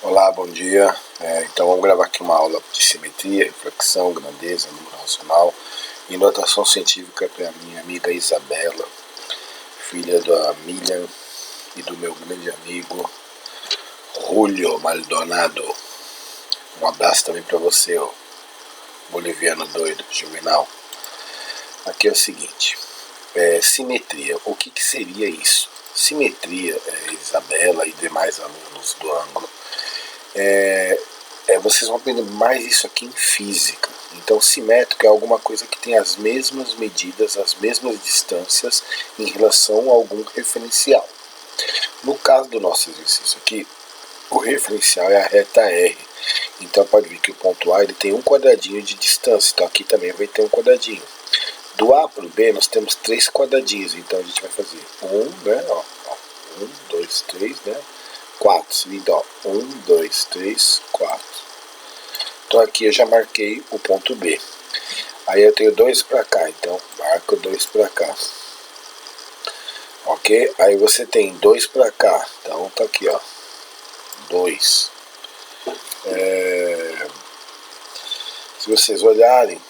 Olá, bom dia. Então vamos gravar aqui uma aula de simetria, reflexão, grandeza, número racional e notação científica para minha amiga Isabela, filha da Miriam e do meu grande amigo Julio Maldonado. Um abraço também para você, ó, boliviano doido, juvenal. Aqui é o seguinte, simetria. O que seria isso? Simetria, Isabela e demais alunos do ângulo, vocês vão aprender mais isso aqui em física. Então, simétrico é alguma coisa que tem as mesmas medidas, as mesmas distâncias em relação a algum referencial. No caso do nosso exercício aqui, o referencial é a reta R. Então, pode ver que o ponto A ele tem um quadradinho de distância. Então, aqui também vai ter um quadradinho. Do A para o B, nós temos 3 quadradinhos. Então, a gente vai fazer 1, 2, 3, 4. Seguindo, 1, 2, 3, 4. Então aqui eu já marquei o ponto B. Aí eu tenho 2 para cá, então marco 2 para cá. Ok? Aí você tem 2 para cá, então tá aqui, ó. 2. Se vocês olharem,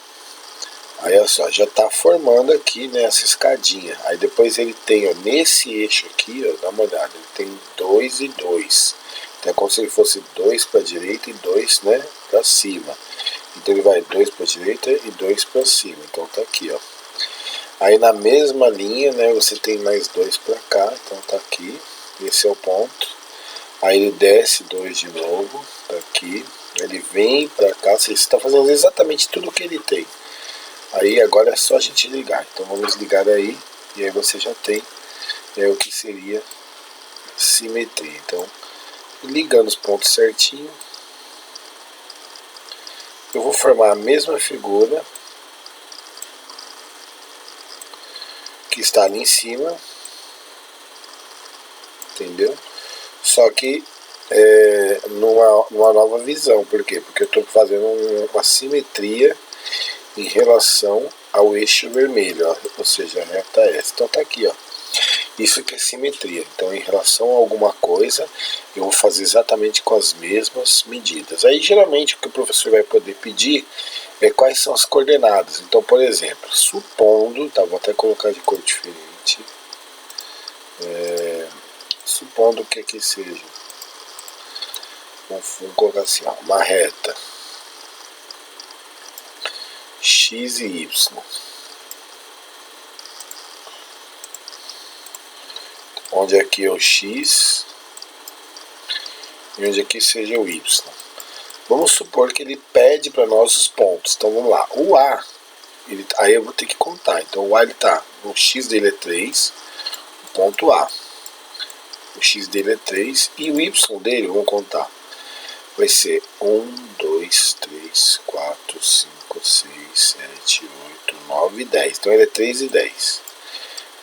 aí olha só, já tá formando aqui, né, essa escadinha. Aí depois ele tem, ó, nesse eixo aqui, ó, dá uma olhada, ele tem 2 e 2. Então é como se ele fosse 2 para a direita e 2, né, para cima. Então ele vai 2 para a direita e 2 para cima. Então tá aqui, ó. Aí na mesma linha, né, você tem mais 2 para cá. Então tá aqui. Esse é o ponto. Aí ele desce 2 de novo. Tá aqui. Ele vem para cá. Você está fazendo exatamente tudo o que ele tem. Aí agora é só a gente ligar. Então vamos ligar aí. E aí você já tem o que seria simetria. Então, ligando os pontos certinho, eu vou formar a mesma figura que está ali em cima, entendeu? Só que numa nova visão. Por quê? Porque eu estou fazendo uma simetria em relação ao eixo vermelho, ó, ou seja, a reta S. Então tá aqui, ó. Isso que é simetria. Então, em relação a alguma coisa, eu vou fazer exatamente com as mesmas medidas. Aí, geralmente, o que o professor vai poder pedir é quais são as coordenadas. Então, por exemplo, supondo, tá, vou até colocar de cor diferente, supondo que aqui seja, vamos colocar assim, ó, uma reta x e y. Onde aqui é o x e onde aqui seja o y. Vamos supor que ele pede para nós os pontos. Então vamos lá. O A, aí eu vou ter que contar. Então o A ele tá, o x dele é 3, o ponto A. O x dele é 3 e o y dele, vamos contar, vai ser 1, 2, 3, 4, 5, 6, 7, 8, 9 e 10. Então ele é 3 e 10.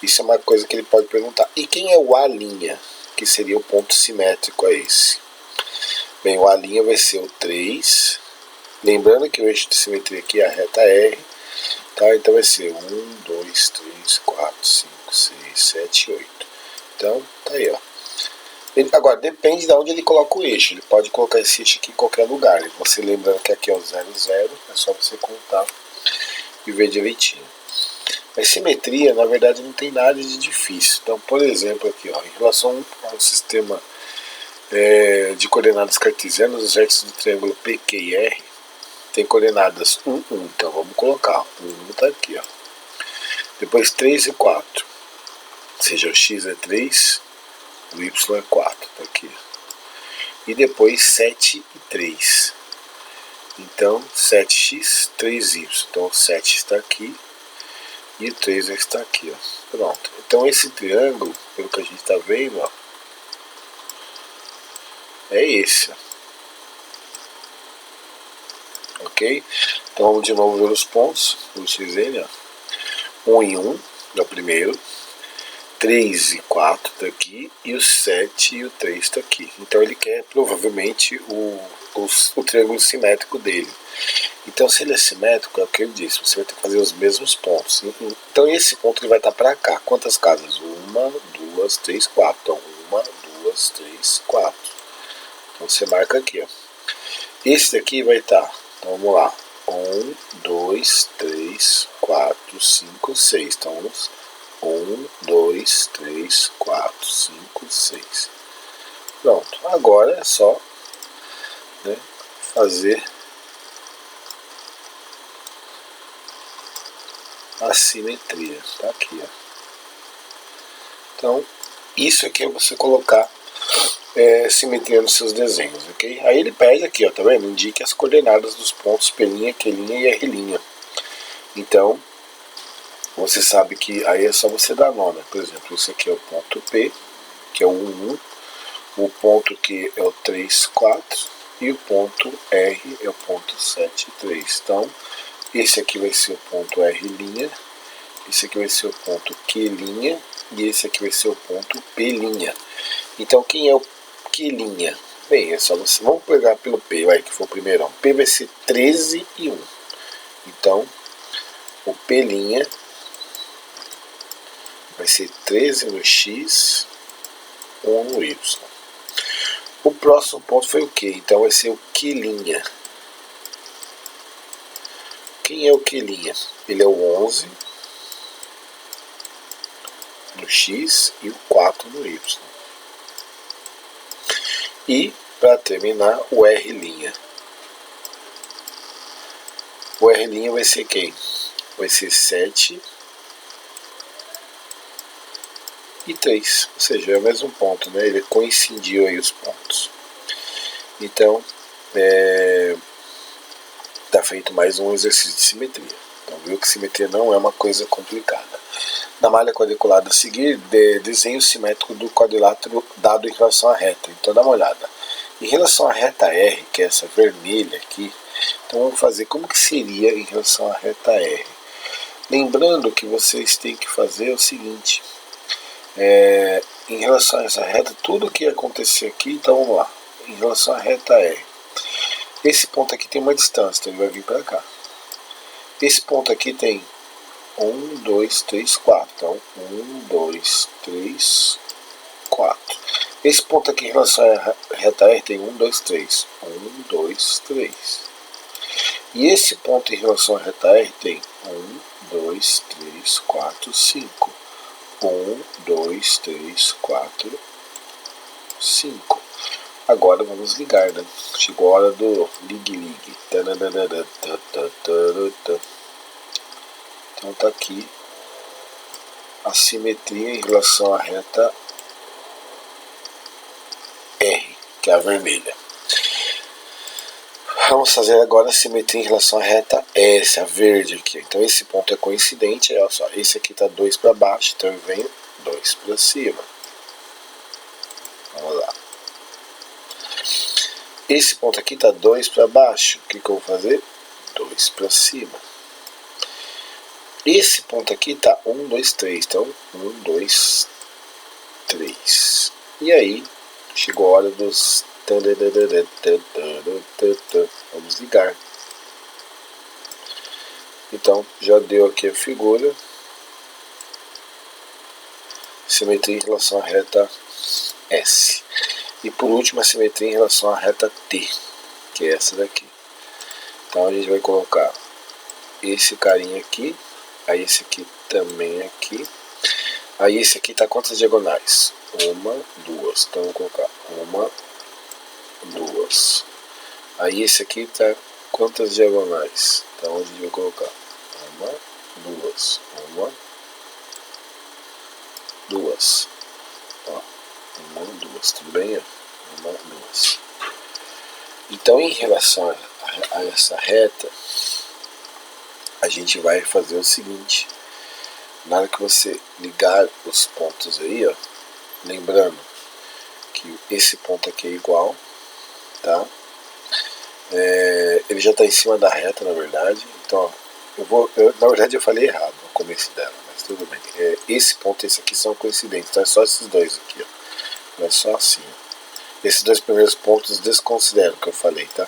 Isso é uma coisa que ele pode perguntar. E quem é o A', que seria o ponto simétrico a esse? Bem, o A' vai ser o 3. Lembrando que o eixo de simetria aqui é a reta R. Tá? Então vai ser 1, 2, 3, 4, 5, 6, 7, 8. Então, tá aí, ó. Agora, depende de onde ele coloca o eixo. Ele pode colocar esse eixo aqui em qualquer lugar. Você lembrando que aqui é o 0, 0. É só você contar e ver direitinho. A simetria, na verdade, não tem nada de difícil. Então, por exemplo, aqui, ó, em relação ao sistema de coordenadas cartesianas, os vértices do triângulo PQR tem coordenadas 1, 1. Então, vamos colocar. 1 está aqui, ó. Depois 3 e 4. Ou seja, o x é 3, o y é 4. Está aqui. E depois 7 e 3. Então, 7x, 3y. Então, o 7 está aqui. E o 3 está aqui, ó. Pronto. Então esse triângulo, pelo que a gente está vendo, ó, é esse. Ok? Então vamos de novo ver os pontos. Para vocês verem, ó. 1 e 1 é o primeiro. 3 e 4 está aqui. E o 7 e o 3 está aqui. Então ele quer provavelmente o triângulo simétrico dele. Então, se ele é simétrico, é o que ele disse, você vai ter que fazer os mesmos pontos. Então, esse ponto ele vai estar para cá. Quantas casas? 1, 2, 3, 4. Então, 1, 2, 3, 4. Então você marca aqui, ó. Esse daqui vai estar, então vamos lá, 1, 2, 3, 4, 5, 6. Então 1, 2, 3, 4, 5, 6. Pronto, agora é só, né, fazer a simetria. Tá aqui, ó. Então isso aqui é você colocar simetria nos seus desenhos, ok? Aí ele pede aqui, ó, tá vendo? Indique as coordenadas dos pontos P', Q' e R'. Então, você sabe que aí é só você dar nome. Por exemplo, esse aqui é o ponto P, que é o 1, 1. O ponto Q é o 3, 4. E o ponto R é o ponto 7, 3. Então, esse aqui vai ser o ponto R'. Esse aqui vai ser o ponto Q'. E esse aqui vai ser o ponto P'. Então, quem é o Q'? Bem, é só você. Vamos pegar pelo P, vai, que foi o primeiro. P vai ser 13 e 1. Então, o P' vai ser 13 no X, 1 no Y. O próximo ponto foi o Q, então vai ser o Q'. Quem é o Q'? Ele é o 11 no X e o 4 no Y. E, para terminar, o R'. O R' vai ser quem? Vai ser 7 e 3, ou seja, é o mesmo ponto, né? Ele coincidiu aí os pontos. Então, está feito mais um exercício de simetria. Então, viu que simetria não é uma coisa complicada. Na malha quadriculada a seguir, desenho simétrico do quadrilátero dado em relação à reta. Então, dá uma olhada. Em relação à reta R, que é essa vermelha aqui, então vamos fazer como que seria em relação à reta R. Lembrando que vocês têm que fazer o seguinte, em relação a essa reta, tudo que acontecer aqui, então vamos lá. Em relação à reta R, esse ponto aqui tem uma distância, então ele vai vir para cá. Esse ponto aqui tem 1, 2, 3, 4. Então, 1, 2, 3, 4. Esse ponto aqui em relação à reta R tem 1, 2, 3. 1, 2, 3. E esse ponto em relação à reta R tem 1, 2, 3, 4, 5. 1, 2, 3, 4, 5. Agora vamos ligar, né? Chegou a hora do ligue-ligue. Então tá aqui a simetria em relação à reta R, que é a vermelha. Vamos fazer agora a simetria em relação à reta S, a verde aqui. Então esse ponto é coincidente, olha só, esse aqui está 2 para baixo, então eu venho 2 para cima. Vamos lá. Esse ponto aqui está 2 para baixo, o que eu vou fazer? 2 para cima. Esse ponto aqui está 1, 2, 3, então 1, 2, 3. E aí, chegou a hora dos... Vamos ligar. Então, já deu aqui a figura. Simetria em relação à reta S. E por último, a simetria em relação à reta T, que é essa daqui. Então a gente vai colocar esse carinha aqui, aí esse aqui também aqui. Aí esse aqui está quantas diagonais? 1, 2. Então eu vou colocar 1, 2. Aí esse aqui está quantas diagonais? Então a gente vai colocar 1, 2. 1, 2. Ó, 1, 2. Tudo bem? 1, 2. Então em relação a essa reta, a gente vai fazer o seguinte. Na hora que você ligar os pontos aí, ó, lembrando que esse ponto aqui é igual, tá? Ele já está em cima da reta, na verdade. Então, ó, na verdade eu falei errado no começo dela, mas tudo bem. Esse ponto e esse aqui são coincidentes, então é só esses dois aqui, ó. Não é só assim, ó. Esses dois primeiros pontos desconsideram o que eu falei, tá?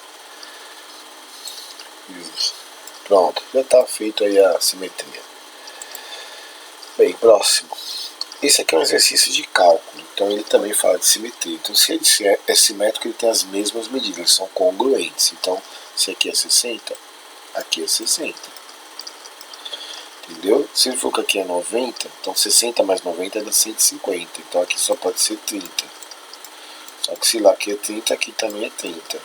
Pronto, já está feito aí a simetria. Bem, próximo. esse aqui é um exercício de cálculo, então ele também fala de simetria. Então se ele é simétrico, ele tem as mesmas medidas, eles são congruentes. Então se aqui é 60, aqui é 60. Entendeu? Se ele for que aqui é 90, então 60 mais 90 dá 150. Então aqui só pode ser 30. Só que se lá aqui é 30, aqui também é 30.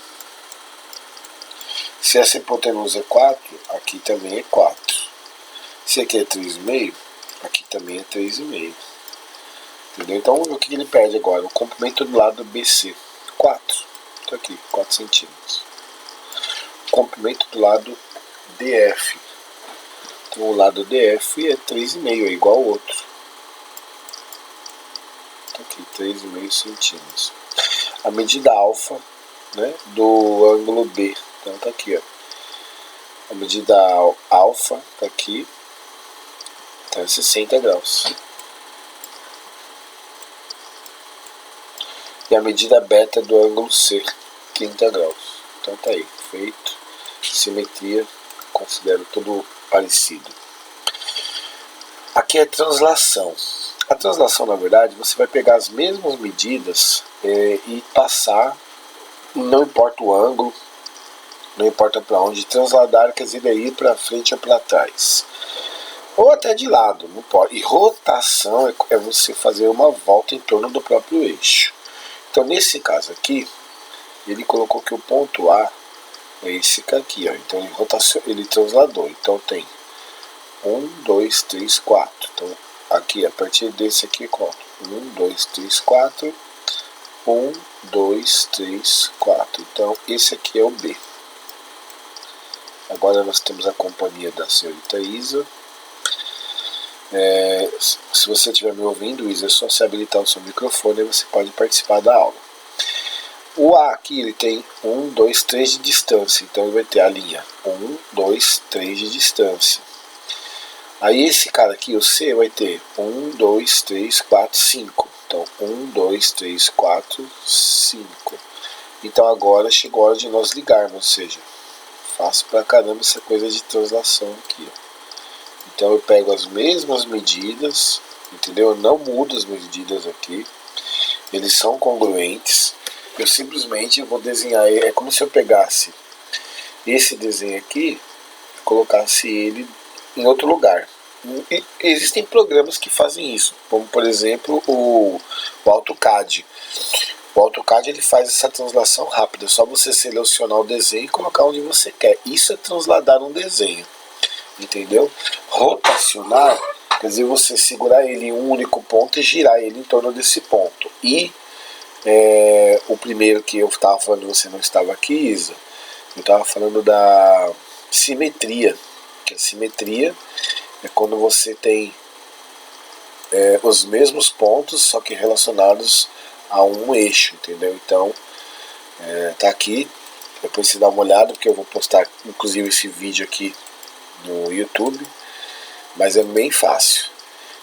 Se essa hipotenusa é 4, aqui também é 4. Se aqui é 3,5, aqui também é 3,5. Entendeu? Então o que ele perde agora? O comprimento do lado BC, 4. Então aqui, 4 centímetros. O comprimento do lado DF. Então o lado DF é 3,5, é igual ao outro. Então aqui, 3,5 centímetros. A medida alfa, né, do ângulo B. Então tá aqui, ó. A medida alfa tá aqui. Tá 60 graus. E a medida beta do ângulo C, 30 graus. Então tá aí, feito. Simetria, considero tudo parecido. Aqui é translação. A translação, na verdade, você vai pegar as mesmas medidas e passar, não importa o ângulo, não importa para onde, transladar, quer dizer, ir para frente ou para trás. Ou até de lado, não pode. E rotação é você fazer uma volta em torno do próprio eixo. Então nesse caso aqui, ele colocou que o ponto A é esse aqui, ó. Então ele transladou. Então tem 1, 2, 3, 4. Então aqui, a partir desse aqui, conto 1, 2, 3, 4. 1, 2, 3, 4. Então esse aqui é o B. Agora nós temos a companhia da senhorita Isa. Se você estiver me ouvindo, Isa, é só se habilitar o seu microfone e você pode participar da aula. O A aqui ele tem 1, 2, 3 de distância, então ele vai ter a linha 1, 2, 3 de distância. Aí esse cara aqui, o C, vai ter 1, 2, 3, 4, 5. Então 1, 2, 3, 4, 5. Então agora chegou a hora de nós ligarmos, ou seja, faço pra caramba essa coisa de translação aqui, ó. Então eu pego as mesmas medidas, entendeu? Eu não mudo as medidas aqui, eles são congruentes. Eu simplesmente vou desenhar, é como se eu pegasse esse desenho aqui e colocasse ele em outro lugar. E existem programas que fazem isso, como por exemplo o AutoCAD. O AutoCAD ele faz essa translação rápida, é só você selecionar o desenho e colocar onde você quer. Isso é transladar um desenho. Entendeu? Rotacionar quer dizer você segurar ele em um único ponto e girar ele em torno desse ponto. E o primeiro que eu estava falando, você não estava aqui, Isa, eu estava falando da simetria. Que a simetria é quando você tem os mesmos pontos, só que relacionados a um eixo, entendeu? Então tá aqui, depois você dá uma olhada, porque eu vou postar inclusive esse vídeo aqui no YouTube, mas é bem fácil.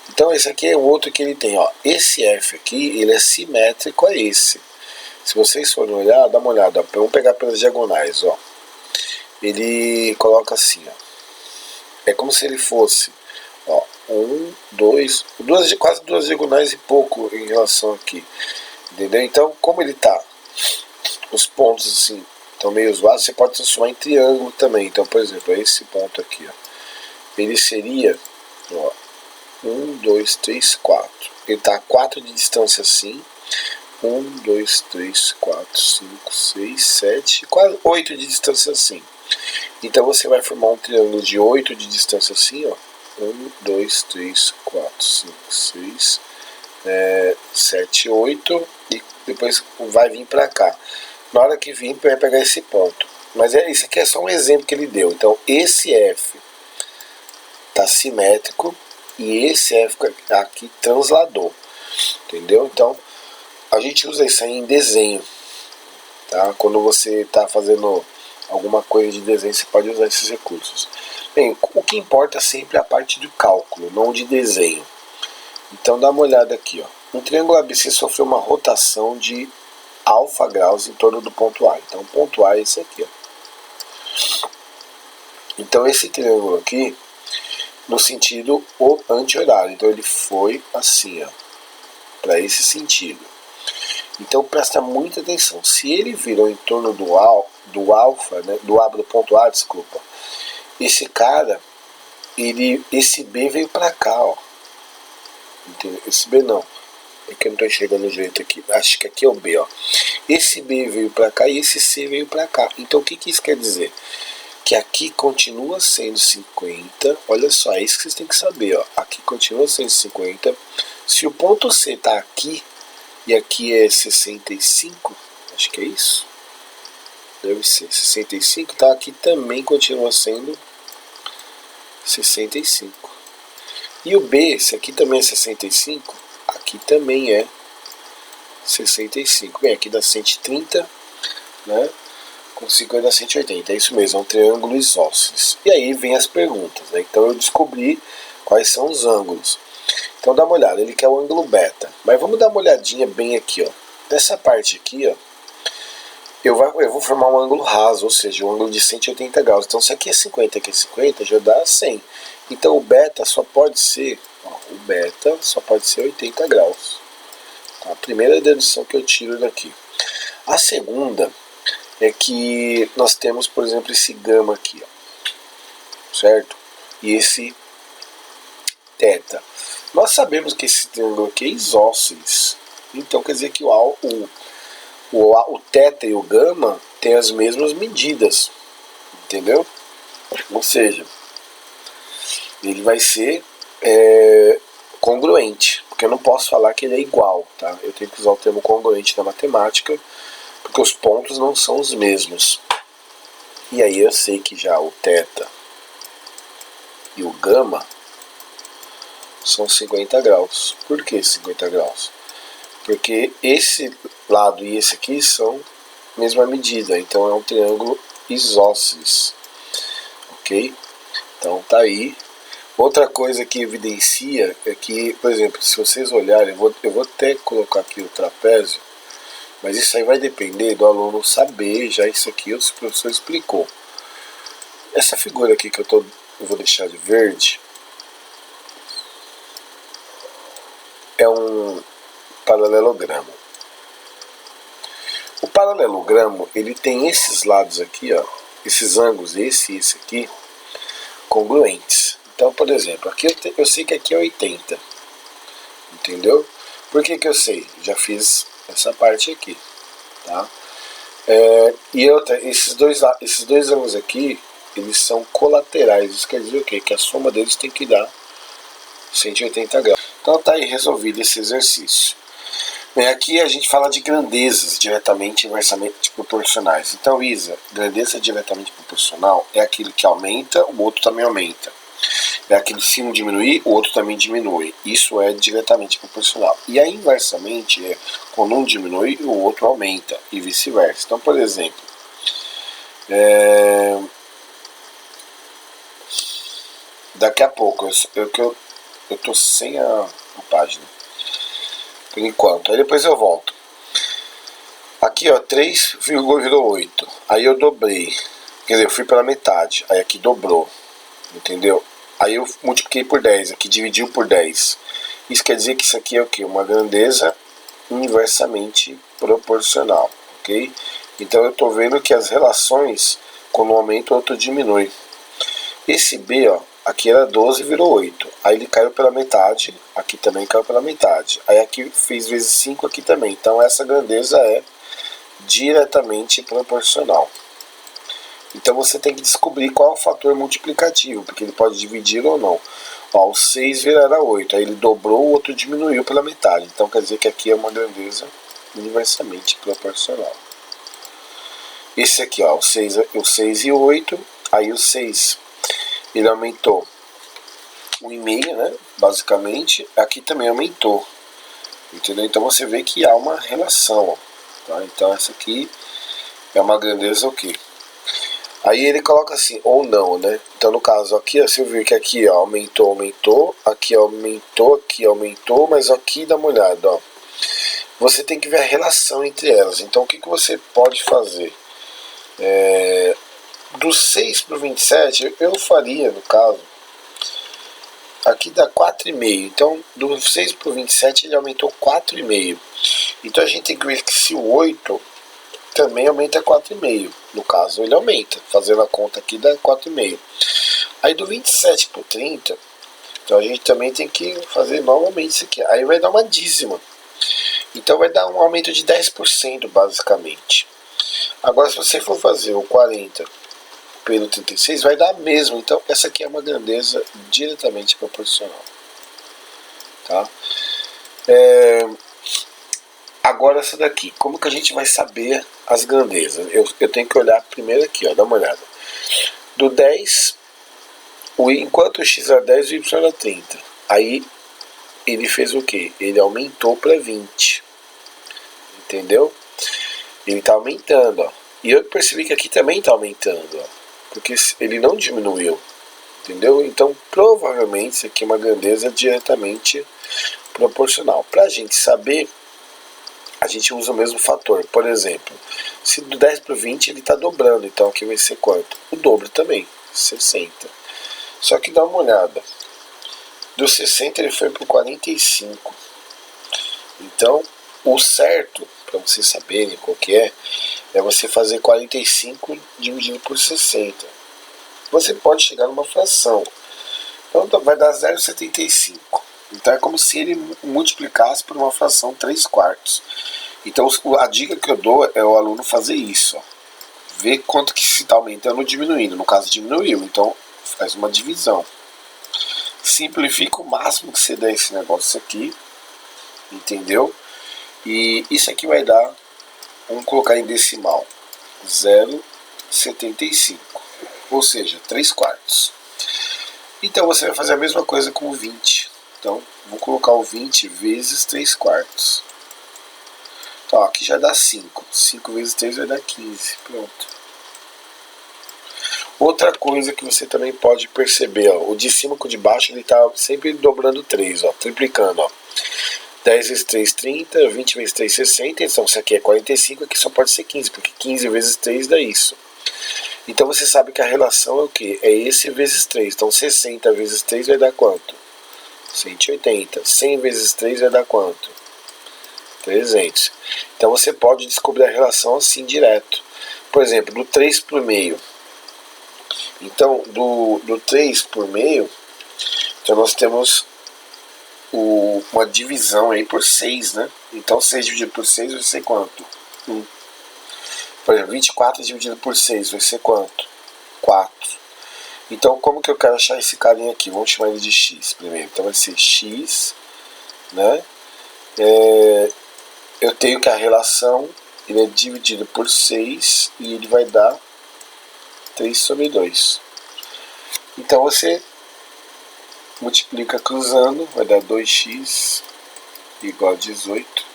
Então esse aqui é o outro que ele tem, ó. Esse F aqui, ele é simétrico a esse. Se vocês forem olhar, dá uma olhada, vamos pegar pelas diagonais, ó. Ele coloca assim, ó. É como se ele fosse, ó, 1, 2, quase duas diagonais e pouco em relação aqui, entendeu? Então como ele tá, os pontos assim estão meio zoados, você pode transformar em triângulo também. Então, por exemplo, esse ponto aqui, ó, ele seria, ó, 1, 2, 3, 4. Ele está a 4 de distância assim. 1, 2, 3, 4, 5, 6, 7, quase 8 de distância assim. Então você vai formar um triângulo de 8 de distância assim, ó. 1, 2, 3, 4, 5, 6, 7, 8. E depois vai vir para cá. Na hora que vir, vai pegar esse ponto. Mas isso aqui é só um exemplo que ele deu. Então, esse F está simétrico e esse F aqui transladou. Entendeu? Então, a gente usa isso aí em desenho. Tá? Quando você está fazendo alguma coisa de desenho, você pode usar esses recursos. Bem, o que importa sempre é a parte do cálculo, não de desenho. Então, dá uma olhada aqui. Ó. Um triângulo ABC sofreu uma rotação de alfa graus em torno do ponto A. Então o ponto A é esse aqui, ó. Então esse triângulo aqui, no sentido anti-horário. Então ele foi assim, ó, para esse sentido. Então presta muita atenção. Se ele virou em torno do alfa, né, do ponto A, desculpa, esse cara, esse B veio para cá, ó. Entendeu? Esse B não. É que eu não estou enxergando direito aqui. Acho que aqui é o B, ó. Esse B veio para cá e esse C veio para cá. Então o que isso quer dizer? Que aqui continua sendo 50. Olha só, é isso que vocês têm que saber, ó. Aqui continua sendo 50. Se o ponto C tá aqui e aqui é 65, acho que é isso. Deve ser 65, tá? Aqui também continua sendo 65. E o B, se aqui também é 65, aqui também é 65. Bem, aqui dá 130, né? Com 50 dá 180. É isso mesmo, é um triângulo isósceles. E aí vem as perguntas, né? Então eu descobri quais são os ângulos. Então dá uma olhada, ele quer o ângulo beta. Mas vamos dar uma olhadinha bem aqui, ó. Nessa parte aqui, ó, eu vou formar um ângulo raso, ou seja, um ângulo de 180 graus. Então se aqui é 50 e aqui é 50, já dá 100. Então o beta só pode ser, ó, o beta só pode ser 80 graus. Tá? A primeira dedução que eu tiro daqui. A segunda é que nós temos, por exemplo, esse gama aqui, ó, certo? E esse θ. Nós sabemos que esse triângulo aqui é isósceles. Então quer dizer que o θ e o gama têm as mesmas medidas. Entendeu? Ou seja, ele vai ser congruente. Porque eu não posso falar que ele é igual. Tá? Eu tenho que usar o termo congruente na matemática, porque os pontos não são os mesmos. E aí eu sei que já o θ e o gama são 50 graus. Por que 50 graus? Porque esse lado e esse aqui são a mesma medida, então é um triângulo isósceles. Ok? Então tá aí. Outra coisa que evidencia é que, por exemplo, se vocês olharem, eu vou até colocar aqui o trapézio, mas isso aí vai depender do aluno saber já isso aqui, o professor explicou. Essa figura aqui que eu vou deixar de verde é um paralelogramo. O paralelogramo, ele tem esses lados aqui, ó, esses ângulos, esse e esse aqui, congruentes. Então, por exemplo, aqui eu sei que aqui é 80. Entendeu? Por que eu sei? Já fiz essa parte aqui. Tá? E outra, esses dois ângulos aqui, eles são colaterais. Isso quer dizer o quê? Que a soma deles tem que dar 180 graus. Então tá aí resolvido esse exercício. Bem, aqui a gente fala de grandezas diretamente e inversamente proporcionais. Então, Isa, grandeza diretamente proporcional é aquilo que aumenta, o outro também aumenta. É aquilo que se um diminuir, o outro também diminui. Isso é diretamente proporcional. E aí, inversamente, é quando um diminui, o outro aumenta. E vice-versa. Então, por exemplo, daqui a pouco, eu tô sem a página, por enquanto. Aí depois eu volto. Aqui, ó, 3 virou 8. Aí eu dobrei. Quer dizer, eu fui pela metade. Aí aqui dobrou. Entendeu? Aí eu multipliquei por 10, aqui dividiu por 10. Isso quer dizer que isso aqui é o quê? Uma grandeza inversamente proporcional, ok? Então eu estou vendo que as relações, quando um aumenta, o outro diminui. Esse B, ó, aqui era 12 e virou 8. Aí ele caiu pela metade, aqui também caiu pela metade. Aí aqui fez vezes 5 aqui também. Então essa grandeza é diretamente proporcional. Então você tem que descobrir qual é o fator multiplicativo, porque ele pode dividir ou não. Ó, o 6 virará 8, aí ele dobrou, o outro diminuiu pela metade. Então quer dizer que aqui é uma grandeza inversamente proporcional. Esse aqui, ó, o 6 e 8, aí o 6 ele aumentou 1,5, né, basicamente. Aqui também aumentou, entendeu? Então você vê que há uma relação, ó, tá? Então essa aqui é uma grandeza o quê? Aí ele coloca assim, ou não, né? Então no caso aqui, ó, você viu que aqui, ó, aumentou, aqui aumentou, mas aqui dá uma olhada, ó. Você tem que ver a relação entre elas. Então o que você pode fazer? Do 6 para o 27, eu faria, no caso, aqui dá 4,5. Então, do 6 para o 27, ele aumentou 4,5. Então, a gente tem que ver que se o 8 também aumenta 4,5. No caso, ele aumenta. Fazendo a conta aqui, dá 4,5. Aí, do 27 para o 30, então a gente também tem que fazer novamente isso aqui. Aí vai dar uma dízima. Então, vai dar um aumento de 10%, basicamente. Agora, se você for fazer o 40 pelo 36, vai dar mesmo. Então, essa aqui é uma grandeza diretamente proporcional. Tá? Agora, essa daqui. Como que a gente vai saber as grandezas? Eu tenho que olhar primeiro aqui, ó, dá uma olhada. Do 10, enquanto o x era 10, o y era 30. Aí, ele fez o quê? Ele aumentou para 20. Entendeu? Ele está aumentando, ó. E eu percebi que aqui também está aumentando, ó, porque ele não diminuiu, entendeu? Então, provavelmente, isso aqui é uma grandeza diretamente proporcional. Para a gente saber, a gente usa o mesmo fator. Por exemplo, se do 10 para o 20, ele está dobrando, então aqui vai ser quanto? O dobro também, 60. Só que dá uma olhada. Do 60 ele foi para o 45. Então, o certo, para vocês saberem qual que é você fazer 45 dividido por 60. Você pode chegar numa fração. Então vai dar 0,75. Então é como se ele multiplicasse por uma fração 3/4. Então a dica que eu dou é o aluno fazer isso. Ó. Ver quanto que se está aumentando ou diminuindo. No caso diminuiu, então faz uma divisão. Simplifica o máximo que você der esse negócio aqui. Entendeu? E isso aqui vai dar, vamos colocar em decimal, 0,75, ou seja, 3/4. Então você vai fazer a mesma coisa com o 20. Então, vou colocar o 20 vezes 3/4. Então, aqui já dá 5. 5 vezes 3 vai dar 15. Pronto. Outra coisa que você também pode perceber, ó, o de cima com o de baixo, ele está sempre dobrando 3, ó, triplicando, ó. 10 vezes 3, 30, 20 vezes 3, 60, então se aqui é 45, aqui só pode ser 15, porque 15 vezes 3 dá isso. Então você sabe que a relação é o que? É esse vezes 3, então 60 vezes 3 vai dar quanto? 180. 100 vezes 3 vai dar quanto? 300. Então você pode descobrir a relação assim direto. Por exemplo, do 3 por meio. Então, do 3 por meio, então nós temos uma divisão aí por 6, né? Então 6 dividido por 6 vai ser quanto? 1. Por exemplo, 24 dividido por 6 vai ser quanto? 4. Então como que eu quero achar esse carinha aqui? Vamos chamar ele de x primeiro. Então vai ser x, né? Eu tenho que a relação, ele é dividido por 6 e ele vai dar 3/2. Então você multiplica cruzando, vai dar 2x igual a 18.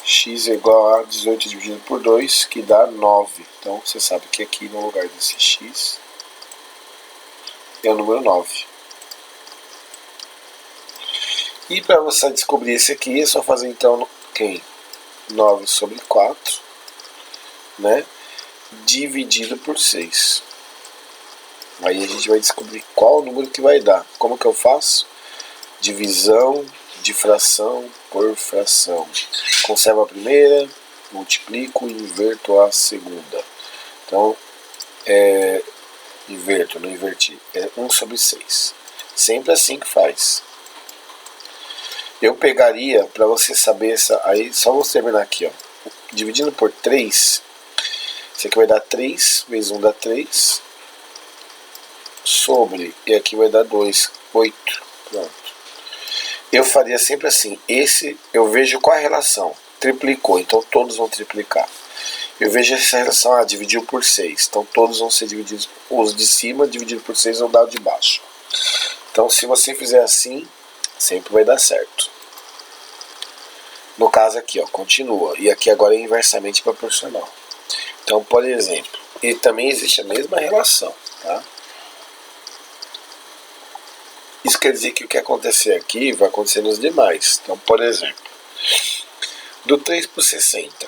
X é igual a 18 dividido por 2, que dá 9. Então você sabe que aqui no lugar desse x é o número 9. E para você descobrir esse aqui, é só fazer então quem? 9/4, né? Dividido por 6. Aí a gente vai descobrir qual o número que vai dar. Como que eu faço? Divisão de fração por fração. Conservo a primeira, multiplico e inverto a segunda. Então, inverto, não inverti. É 1/6. Sempre assim que faz. Eu pegaria, para você saber essa. Aí, só vou terminar aqui, ó. Dividindo por 3, isso aqui vai dar 3 vezes 1 dá 3. Sobre, e aqui vai dar 2, 8. Pronto. Eu faria sempre assim. Esse, eu vejo qual é a relação. Triplicou, então todos vão triplicar. Eu vejo essa relação, dividiu por 6. Então todos vão ser divididos. Os de cima dividido por 6 vão dar o de baixo. Então se você fizer assim, sempre vai dar certo. No caso aqui, ó, continua. E aqui agora é inversamente proporcional. Então, por exemplo, e também existe a mesma relação, tá? Isso quer dizer que o que acontecer aqui vai acontecer nos demais. Então, por exemplo, do 3 por 60,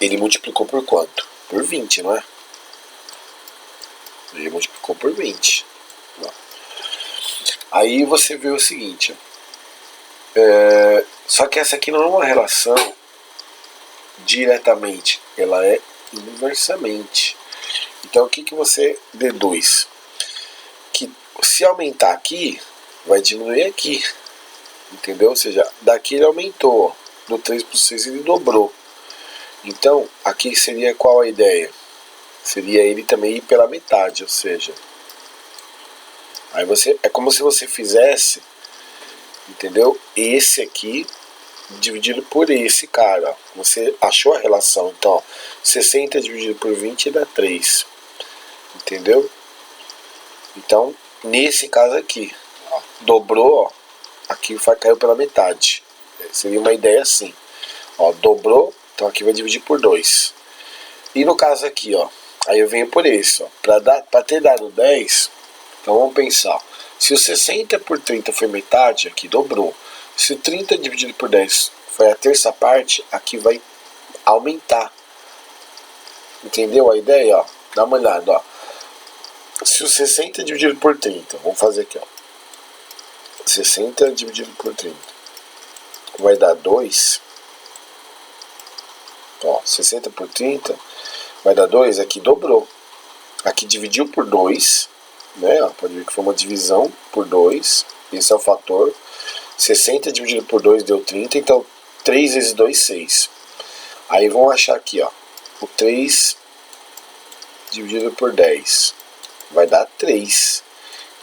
ele multiplicou por quanto? Por 20, não é? Ele multiplicou por 20. Aí você vê o seguinte, só que essa aqui não é uma relação diretamente, ela é inversamente. Então o que você deduz? Que se aumentar aqui, vai diminuir aqui, entendeu? Ou seja, daqui ele aumentou, do 3 para o 6 ele dobrou. Então aqui seria qual a ideia? Seria ele também ir pela metade, ou seja, aí é como se você fizesse, entendeu? Esse aqui dividido por esse cara, ó. Você achou a relação, então ó, 60 dividido por 20 dá 3, entendeu? Então nesse caso aqui, ó, dobrou, ó, aqui caiu pela metade, seria uma ideia assim, ó, dobrou, então aqui vai dividir por 2. E no caso aqui, ó, aí eu venho por esse, ó, para ter dado 10, então vamos pensar, se o 60 por 30 foi metade, aqui dobrou. Se o 30 dividido por 10 foi a terça parte, aqui vai aumentar. Entendeu a ideia? Ó? Dá uma olhada. Ó. Se o 60 dividido por 30, vamos fazer aqui. Ó. 60 dividido por 30 vai dar 2. Ó, 60 por 30 vai dar 2. Aqui dobrou. Aqui dividiu por 2. Né? Ó, pode ver que foi uma divisão por 2. Esse é o fator. 60 dividido por 2 deu 30, então 3 vezes 2, 6. Aí vamos achar aqui, ó, o 3 dividido por 10 vai dar 3.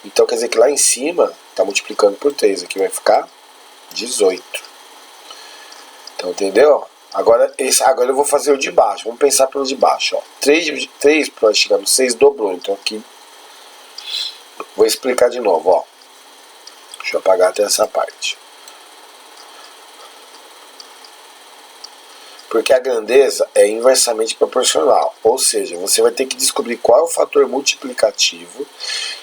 Então quer dizer que lá em cima está multiplicando por 3, aqui vai ficar 18. Então entendeu? Agora eu vou fazer o de baixo, vamos pensar pelo de baixo. Ó. 3 para chegar no 6 dobrou, então aqui vou explicar de novo. Ó. Deixa eu apagar até essa parte. Porque a grandeza é inversamente proporcional, ou seja, você vai ter que descobrir qual é o fator multiplicativo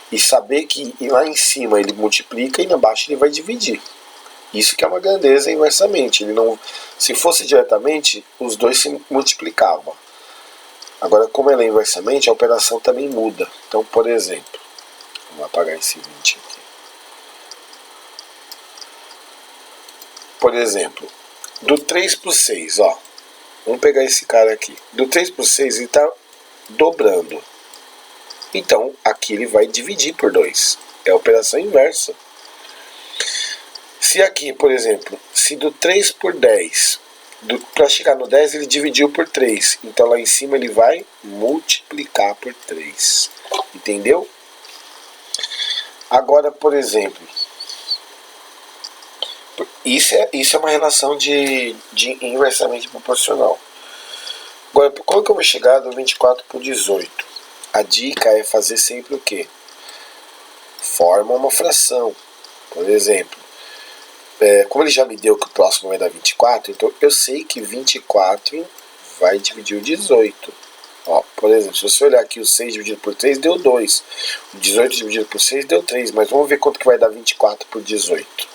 e saber que lá em cima ele multiplica e embaixo ele vai dividir. Isso que é uma grandeza inversamente. Ele não, se fosse diretamente, os dois se multiplicavam. Agora, como ela é inversamente, a operação também muda. Então, por exemplo, vamos apagar esse 20 aqui. Por exemplo, do 3 para o 6, ó. Vamos pegar esse cara aqui. Do 3 para o 6 ele está dobrando. Então aqui ele vai dividir por 2. É a operação inversa. Se aqui, por exemplo, se do 3 por 10, para chegar no 10 ele dividiu por 3. Então lá em cima ele vai multiplicar por 3. Entendeu? Agora, por exemplo, isso é uma relação de inversamente proporcional. Agora, como que eu vou chegar do 24 para o 18? A dica é fazer sempre o quê? Forma uma fração. Por exemplo, como ele já me deu que o próximo vai dar 24, então eu sei que 24 vai dividir o 18. Ó, por exemplo, se você olhar aqui, o 6 dividido por 3 deu 2. O 18 dividido por 6 deu 3. Mas vamos ver quanto que vai dar 24 por 18.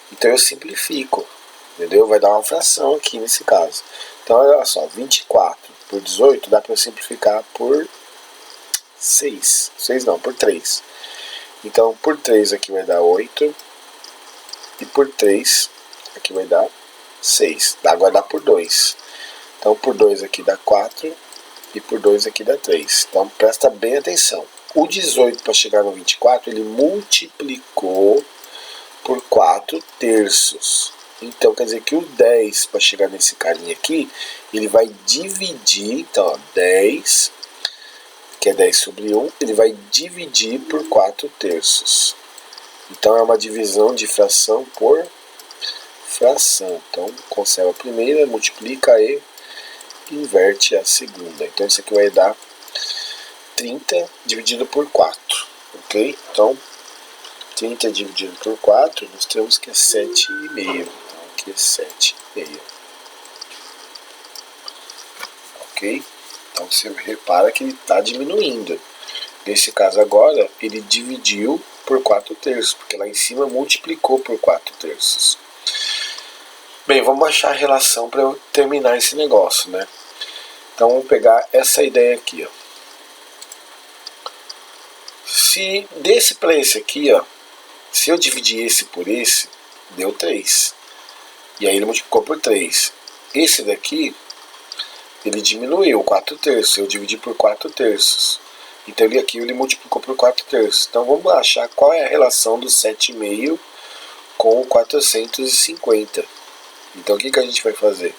Então eu simplifico, entendeu? Vai dar uma fração aqui nesse caso. Então olha só, 24 por 18 dá para eu simplificar por 6. 6 não, por 3. Então por 3 aqui vai dar 8. E por 3 aqui vai dar 6. Agora dá por 2. Então por 2 aqui dá 4. E por 2 aqui dá 3. Então presta bem atenção. O 18 para chegar no 24 ele multiplicou por 4 terços. Então quer dizer que o 10 para chegar nesse carinha aqui, ele vai dividir, então ó, 10, que é 10 sobre 1, ele vai dividir por 4 terços. Então é uma divisão de fração por fração. Então conserva a primeira, multiplica e inverte a segunda. Então isso aqui vai dar 30 dividido por 4. Ok? Então 30 dividido por 4, nós temos que é 7,5. Então aqui é 7,5. Ok? Então você repara que ele está diminuindo. Nesse caso agora, ele dividiu por 4 terços, porque lá em cima multiplicou por 4 terços. Bem, vamos achar a relação para eu terminar esse negócio, né? Então vamos pegar essa ideia aqui, ó. Se desse para esse aqui, ó, Se eu dividir esse por esse, deu 3. E aí ele multiplicou por 3. Esse daqui, ele diminuiu 4 terços. Eu dividi por 4 terços. Então ele multiplicou por 4 terços. Então vamos achar qual é a relação do 7,5 com o 450. Então o que a gente vai fazer?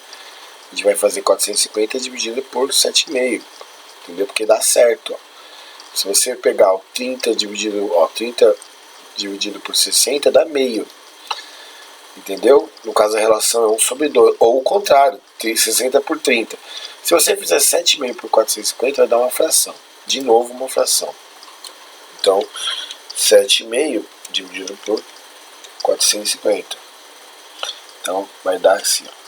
A gente vai fazer 450 dividido por 7,5. Entendeu? Porque dá certo. Ó. Se você pegar o 30 dividido por 60, dá meio. Entendeu? No caso a relação é 1 sobre 2. Ou o contrário, 60 por 30. Se você fizer 7,5 por 450, vai dar uma fração. De novo uma fração. Então, 7,5 dividido por 450. Então, vai dar assim, ó.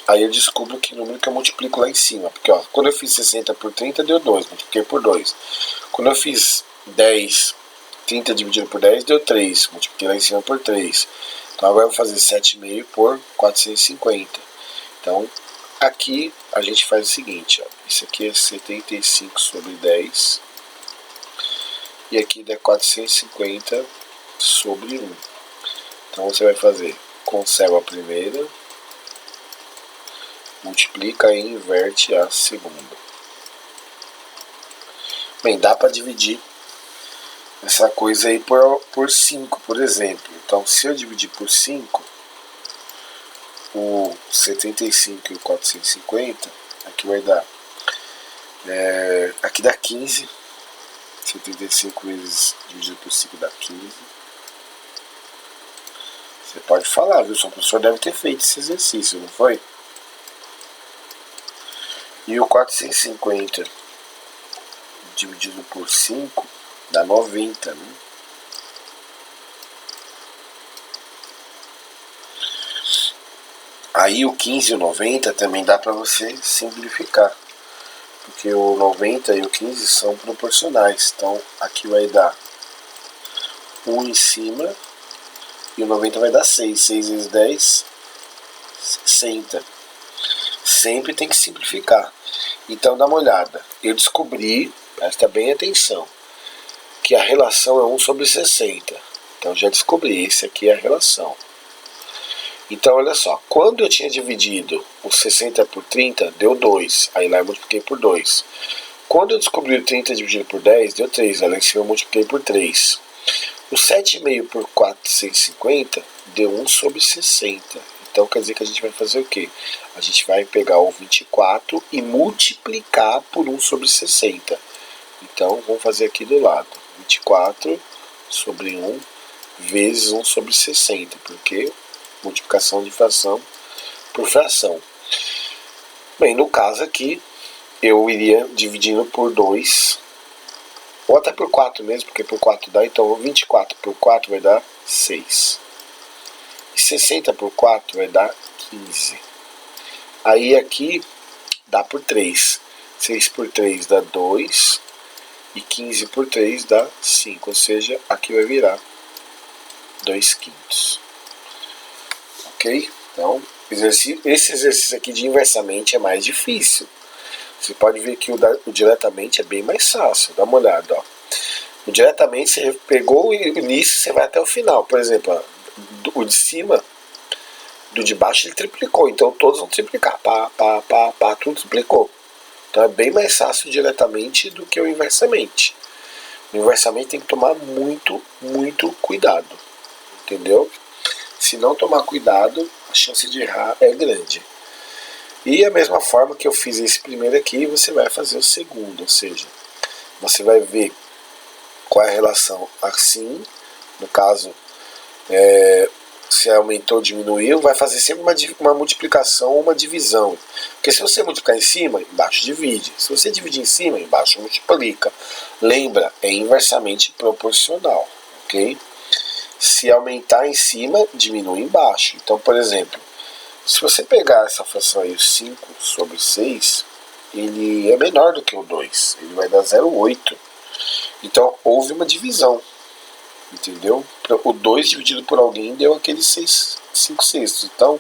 Aí eu descubro que número que eu multiplico lá em cima. Porque, ó, quando eu fiz 60 por 30, deu 2. Multipliquei por 2. Quando eu fiz 30 dividido por 10, deu 3. Multipliquei lá em cima por 3. Então, agora eu vou fazer 7,5 por 450. Então, aqui a gente faz o seguinte, ó. Isso aqui é 75 sobre 10. E aqui dá 450 sobre 1. Então você vai fazer, conserva a primeira, multiplica e inverte a segunda. Bem, dá para dividir essa coisa aí por 5, por exemplo. Então se eu dividir por 5, o 75 e o 450, aqui vai dar, aqui dá 15. 75 vezes dividido por 5 dá 15. Você pode falar, viu? Seu professor deve ter feito esse exercício, não foi? E o 450 dividido por 5 dá 90, né? Aí o 15 e o 90 também dá para você simplificar. Porque o 90 e o 15 são proporcionais. Então aqui vai dar 1 em cima e o 90 vai dar 6. 6 vezes 10, 60. Sempre tem que simplificar. Então dá uma olhada. Eu descobri, presta bem atenção, que a relação é 1 sobre 60. Então já descobri, esse aqui é a relação. Então olha só, quando eu tinha dividido o 60 por 30, deu 2. Aí lá eu multipliquei por 2. Quando eu descobri o 30 dividido por 10, deu 3. Aí lá em cima eu multipliquei por 3. O 7,5 por 450 deu 1 sobre 60. Então quer dizer que a gente vai fazer o quê? A gente vai pegar o 24 e multiplicar por 1 sobre 60. Então vamos fazer aqui do lado. 24 sobre 1 vezes 1 sobre 60. Porque multiplicação de fração por fração. Bem, no caso aqui, eu iria dividindo por 2, ou até por 4 mesmo, porque por 4 dá, então 24 por 4 vai dar 6. E 60 por 4 vai dar 15. Aí aqui dá por 3. 6 por 3 dá 2, e 15 por 3 dá 5, ou seja, aqui vai virar 2/5. Ok? Então, esse exercício aqui de inversamente é mais difícil. Você pode ver que o diretamente é bem mais fácil. Dá uma olhada. Ó. O diretamente você pegou o início, você vai até o final. Por exemplo, ó, o de cima, do de baixo ele triplicou. Então todos vão triplicar. Tudo triplicou. Então é bem mais fácil diretamente do que o inversamente. O inversamente tem que tomar muito, muito cuidado. Entendeu? Se não tomar cuidado, a chance de errar é grande. E a mesma forma que eu fiz esse primeiro aqui, você vai fazer o segundo. Ou seja, você vai ver qual é a relação assim. No caso, se aumentou ou diminuiu, vai fazer sempre uma multiplicação ou uma divisão. Porque se você multiplicar em cima, embaixo divide. Se você dividir em cima, embaixo multiplica. Lembra, é inversamente proporcional. Ok? Se aumentar em cima, diminui embaixo. Então, por exemplo, se você pegar essa fração aí, 5 sobre 6, ele é menor do que o 2. Ele vai dar 0,8. Então, houve uma divisão. Entendeu? O 2 dividido por alguém deu aqueles 5 sextos. Então,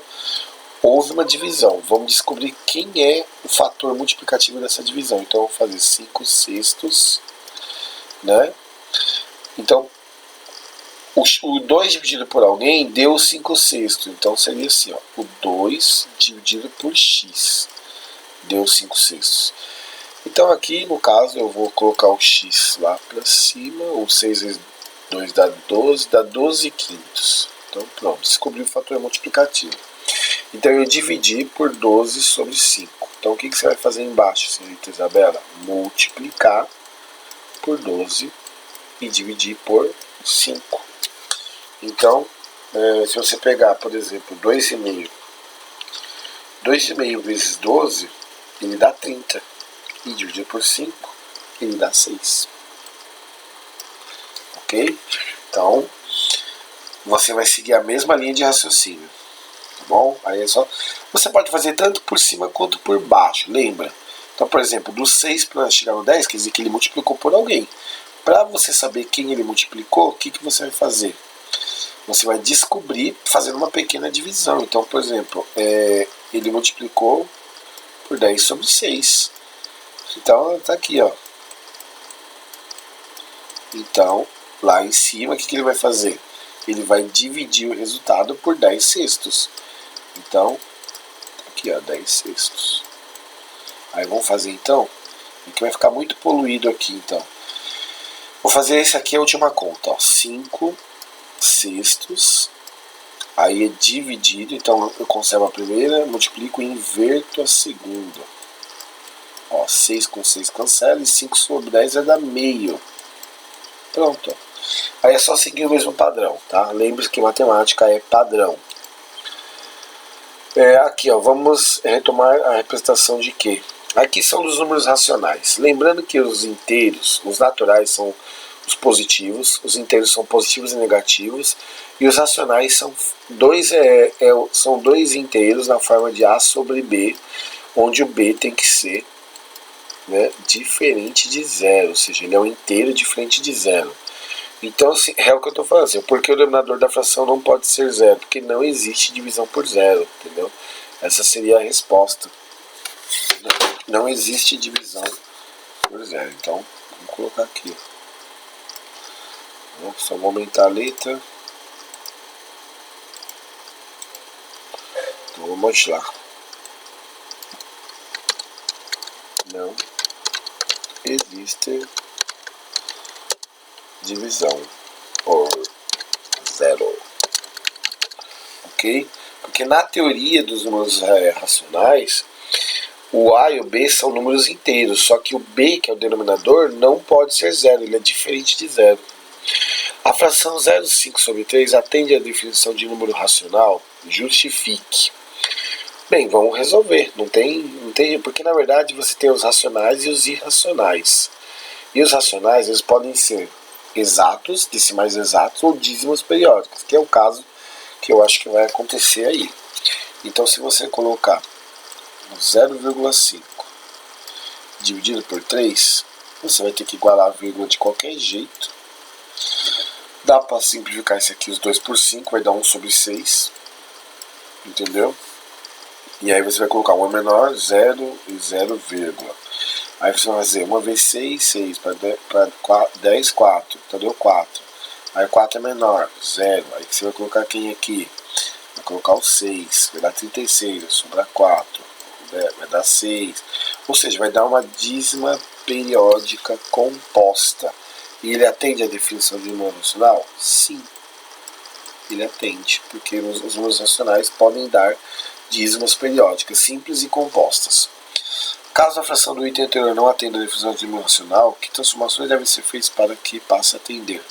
houve uma divisão. Vamos descobrir quem é o fator multiplicativo dessa divisão. Então, eu vou fazer 5 sextos né? Então, o 2 dividido por alguém deu 5/6. Então seria assim, ó, o 2 dividido por x deu 5/6. Então aqui no caso eu vou colocar o x lá para cima, o 6 vezes 2 dá 12/5. Então pronto, descobri o fator multiplicativo. Então eu dividi por 12 sobre 5. Então o que você vai fazer embaixo, senhorita Isabela? Multiplicar por 12 e dividir por 5. Então, se você pegar, por exemplo, 2,5 vezes 12, ele dá 30. E dividir por 5, ele dá 6. Ok? Então, você vai seguir a mesma linha de raciocínio. Tá bom? Aí é só. Você pode fazer tanto por cima quanto por baixo, lembra? Então, por exemplo, do 6 para chegar no 10, quer dizer que ele multiplicou por alguém. Para você saber quem ele multiplicou, o que você vai fazer? Você vai descobrir fazendo uma pequena divisão. Então, por exemplo, ele multiplicou por 10 sobre 6. Então, tá aqui, ó. Então, lá em cima, o que ele vai fazer? Ele vai dividir o resultado por 10/6. Então, aqui, ó, 10/6. Aí vamos fazer, então, que vai ficar muito poluído aqui, então. Vou fazer esse aqui, a última conta, ó. 5/6. Aí é dividido, então eu conservo a primeira, multiplico e inverto a segunda. Ó, 6 com 6 cancela e 5 sobre 10 vai dar meio. Pronto. Aí é só seguir o mesmo padrão, tá? Lembre-se que matemática é padrão. Aqui, ó, vamos retomar a representação de quê? Aqui são os números racionais. Lembrando que os inteiros, os naturais são os positivos, os inteiros são positivos e negativos, e os racionais são dois inteiros na forma de A sobre B, onde o B tem que ser, né, diferente de zero, ou seja, ele é um inteiro diferente de zero. Então, assim, é o que eu estou falando, assim, porque o denominador da fração não pode ser zero, porque não existe divisão por zero, entendeu? Essa seria a resposta. Não existe divisão por zero. Então, vamos colocar aqui. Só vou aumentar a letra. Então, vamos lá. Não existe divisão por zero. Ok? Porque na teoria dos números racionais, o A e o B são números inteiros, só que o B, que é o denominador, não pode ser zero, ele é diferente de zero. A fração 0,5 sobre 3 atende à definição de número racional? Justifique. Bem, vamos resolver. Não tem, porque na verdade você tem os racionais e os irracionais. E os racionais, eles podem ser exatos, decimais exatos, ou dízimos periódicos, que é o caso que eu acho que vai acontecer aí. Então, se você colocar 0,5 dividido por 3, você vai ter que igualar a vírgula de qualquer jeito. Dá para simplificar isso aqui, os 2 por 5, vai dar 1 sobre 6. Entendeu? E aí você vai colocar 1 é menor, 0 e 0, vírgula. Aí você vai fazer 1 vezes 6, 6. Para 10, 4. Então deu 4. Aí 4 é menor, 0. Aí você vai colocar quem aqui? Vai colocar o 6. Vai dar 36, vai sobrar 4. Vai dar 6. Ou seja, vai dar uma dízima periódica composta. E ele atende à definição de número racional? Sim. Ele atende, porque os números racionais podem dar dízimas periódicas simples e compostas. Caso a fração do item anterior não atenda a definição de número racional, que transformações devem ser feitas para que passe a atender?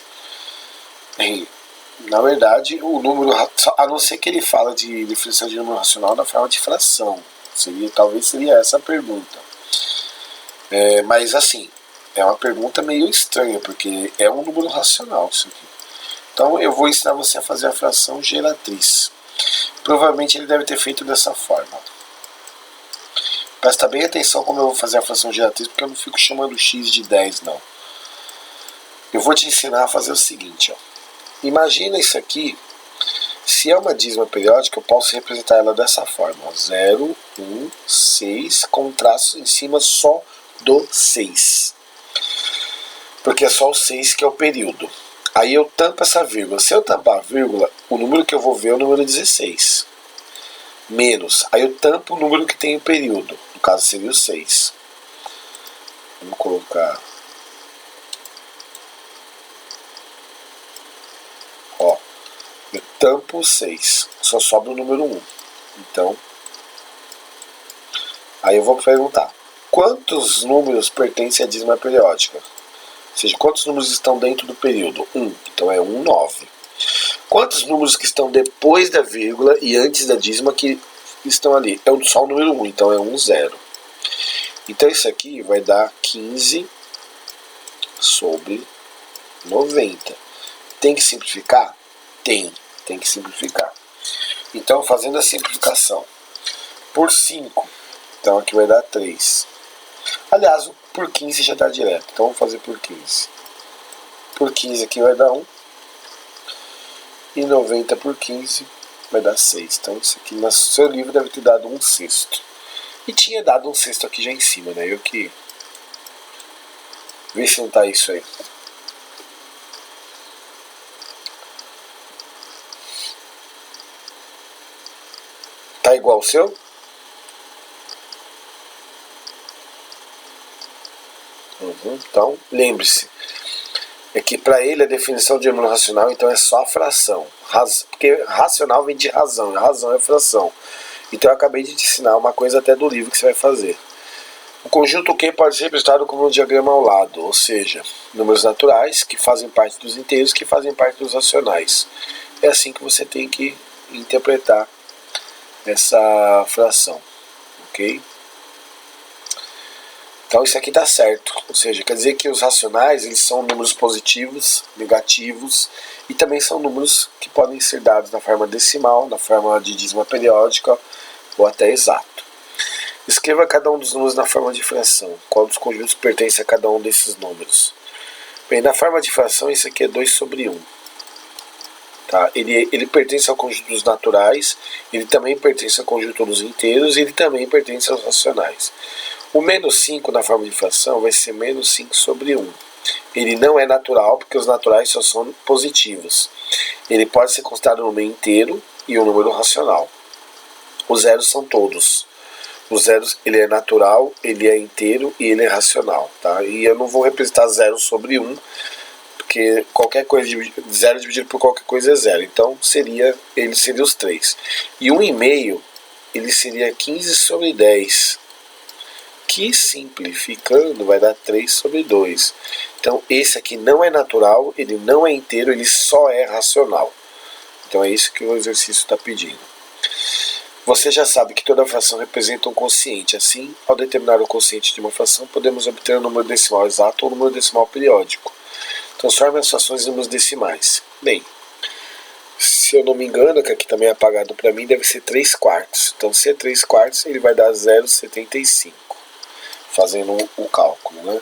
Bem, na verdade, o número, a não ser que ele fala de definição de número racional na forma de fração, talvez seria essa a pergunta. Mas assim, é uma pergunta meio estranha, porque é um número racional isso aqui. Então eu vou ensinar você a fazer a fração geratriz. Provavelmente ele deve ter feito dessa forma. Presta bem atenção como eu vou fazer a fração geratriz, porque eu não fico chamando x de 10, não. Eu vou te ensinar a fazer o seguinte, ó. Imagina isso aqui, se é uma dízima periódica, eu posso representar ela dessa forma. 0, 1, 6, com traço em cima só do 6. porque é só o 6 que é o período. Aí eu tampo essa vírgula. Se eu tampar a vírgula, o número que eu vou ver é o número 16. Menos. Aí eu tampo o número que tem o período. No caso seria o 6. Vamos colocar... Ó, eu tampo o 6. Só sobra o número 1. Então, aí eu vou perguntar. Quantos números pertencem à dízima periódica? Ou seja, quantos números estão dentro do período? 1. Então é 1, 9. Quantos números que estão depois da vírgula e antes da dízima que estão ali? É só o número 1, então é 1, 0. Então isso aqui vai dar 15 sobre 90. Tem que simplificar? Tem que simplificar. Então, fazendo a simplificação por 5, então aqui vai dar 3. Aliás, o por 15 já dá direto, então vamos fazer por 15. Por 15 aqui vai dar 1. E 90 por 15 vai dar 6. Então isso aqui no seu livro deve ter dado 1/6. E tinha dado 1/6 aqui já em cima, né? Eu que... Vê se não tá isso aí. Tá igual o seu? Então, lembre-se. É que para ele a definição de número racional então é só a fração. Porque racional vem de razão, e a razão é fração. Então eu acabei de te ensinar uma coisa até do livro que você vai fazer. O conjunto Q pode ser representado como um diagrama ao lado, ou seja, números naturais que fazem parte dos inteiros, que fazem parte dos racionais. É assim que você tem que interpretar essa fração, ok? Então isso aqui está certo, ou seja, quer dizer que os racionais eles são números positivos, negativos e também são números que podem ser dados na forma decimal, na forma de dízima periódica ou até exato. Escreva cada um dos números na forma de fração. Qual dos conjuntos pertence a cada um desses números? Bem, na forma de fração isso aqui é 2 sobre 1. Tá? Ele pertence ao conjunto dos naturais, ele também pertence ao conjunto dos inteiros e ele também pertence aos racionais. O menos 5 na forma de fração vai ser menos 5 sobre 1. Ele não é natural porque os naturais só são positivos. Ele pode ser considerado um número inteiro e um número racional. Os zeros são todos. Os zeros, ele é natural, ele é inteiro e ele é racional. Tá? E eu não vou representar 0 sobre 1, porque qualquer coisa, 0 dividido por qualquer coisa é 0. Então ele seria os 3. E 1,5 ele seria 15 sobre 10. Que simplificando vai dar 3 sobre 2. Então esse aqui não é natural, ele não é inteiro, ele só é racional. Então é isso que o exercício está pedindo. Você já sabe que toda fração representa um quociente. Assim, ao determinar o quociente de uma fração, podemos obter um número decimal exato ou um número decimal periódico. Transforme as frações em números decimais. Bem, se eu não me engano, que aqui também é apagado para mim, deve ser 3/4. Então se é 3/4, ele vai dar 0,75. Fazendo o cálculo, né?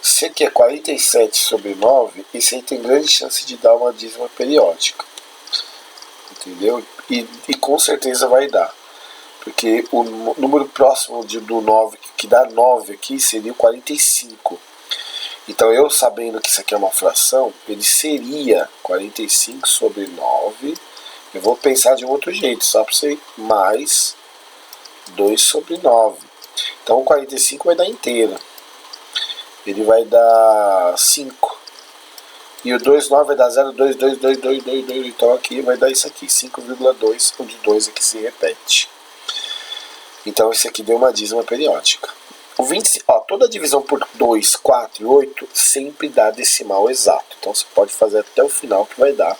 Se aqui é 47 sobre 9, esse aí tem grande chance de dar uma dízima periódica. Entendeu? E com certeza vai dar. Porque o número próximo do 9, que dá 9 aqui, seria o 45. Então eu sabendo que isso aqui é uma fração, ele seria 45 sobre 9. Eu vou pensar de um outro jeito, só para você mais 2 sobre 9. Então o 45 vai dar inteiro. Ele vai dar 5. E o 2,9 vai dar 0,22222. Então aqui vai dar isso aqui, 5,2, onde 2 aqui se repete. Então esse aqui deu uma dízima periódica. O 20, toda divisão por 2, 4 e 8 sempre dá decimal exato. Então você pode fazer até o final que vai dar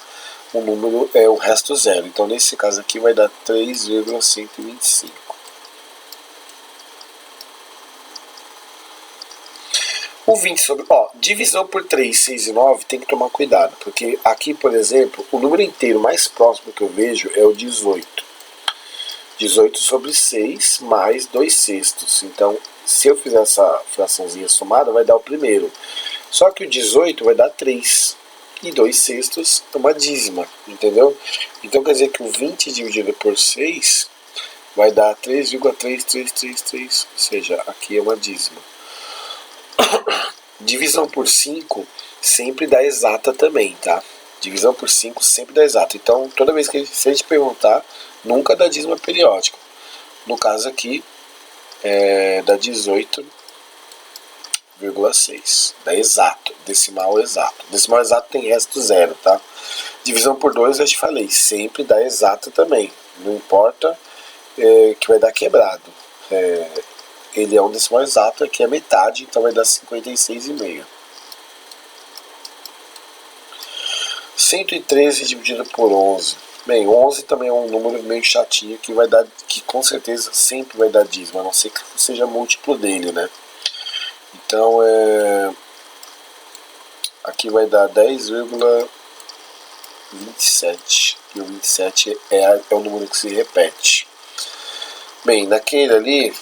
o número, o resto zero. Então nesse caso aqui vai dar 3,125. O 20 sobre... divisão por 3, 6 e 9 tem que tomar cuidado. Porque aqui, por exemplo, o número inteiro mais próximo que eu vejo é o 18. 18 sobre 6 mais 2/6. Então, se eu fizer essa fraçãozinha somada, vai dar o primeiro. Só que o 18 vai dar 3. E 2/6 é uma dízima, entendeu? Então quer dizer que o 20 dividido por 6 vai dar 3,3333. Ou seja, aqui é uma dízima. Divisão por 5 sempre dá exata também, tá? Divisão por 5 sempre dá exata. Então, toda vez que se a gente perguntar, nunca dá dízima periódica. No caso aqui, dá 18,6. Dá exato, decimal exato. Decimal exato tem resto zero, tá? Divisão por 2, eu já te falei, sempre dá exato também. Não importa que vai dar quebrado. Ele é um decimal exato, aqui é metade, então vai dar 56,5. 113 dividido por 11. Bem, 11 também é um número meio chatinho que vai dar, que com certeza sempre vai dar dízimo, a não ser que seja múltiplo dele, né? Então, aqui vai dar 10,27. E o 27 é o número que se repete. Bem, naquele ali,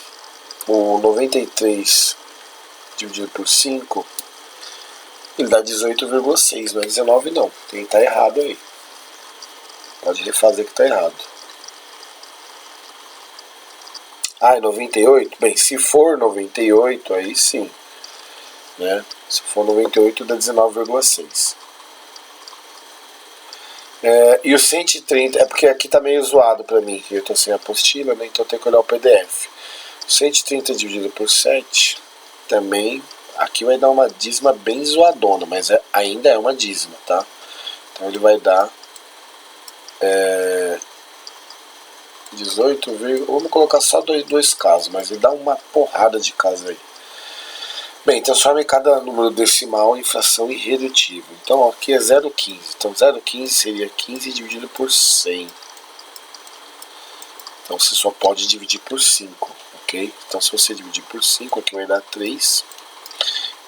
o 93 dividido por 5, ele dá 18,6, não é 19 não. Tem que estar errado aí. Pode refazer que está errado. Ah, é 98? Bem, se for 98, aí sim. Né? Se for 98, dá 19,6. E o 130, é porque aqui tá meio zoado pra mim, que eu tô sem apostila, né? Então eu tenho que olhar o PDF. 130 dividido por 7, também, aqui vai dar uma dízima bem zoadona, mas ainda é uma dízima, tá? Então ele vai dar 18, vamos colocar só dois casos, mas ele dá uma porrada de casos aí. Bem, transforma em cada número decimal em fração irredutível. Então aqui é 0,15. Então 0,15 seria 15 dividido por 100. Então você só pode dividir por 5, ok? Então se você dividir por 5, aqui vai dar 3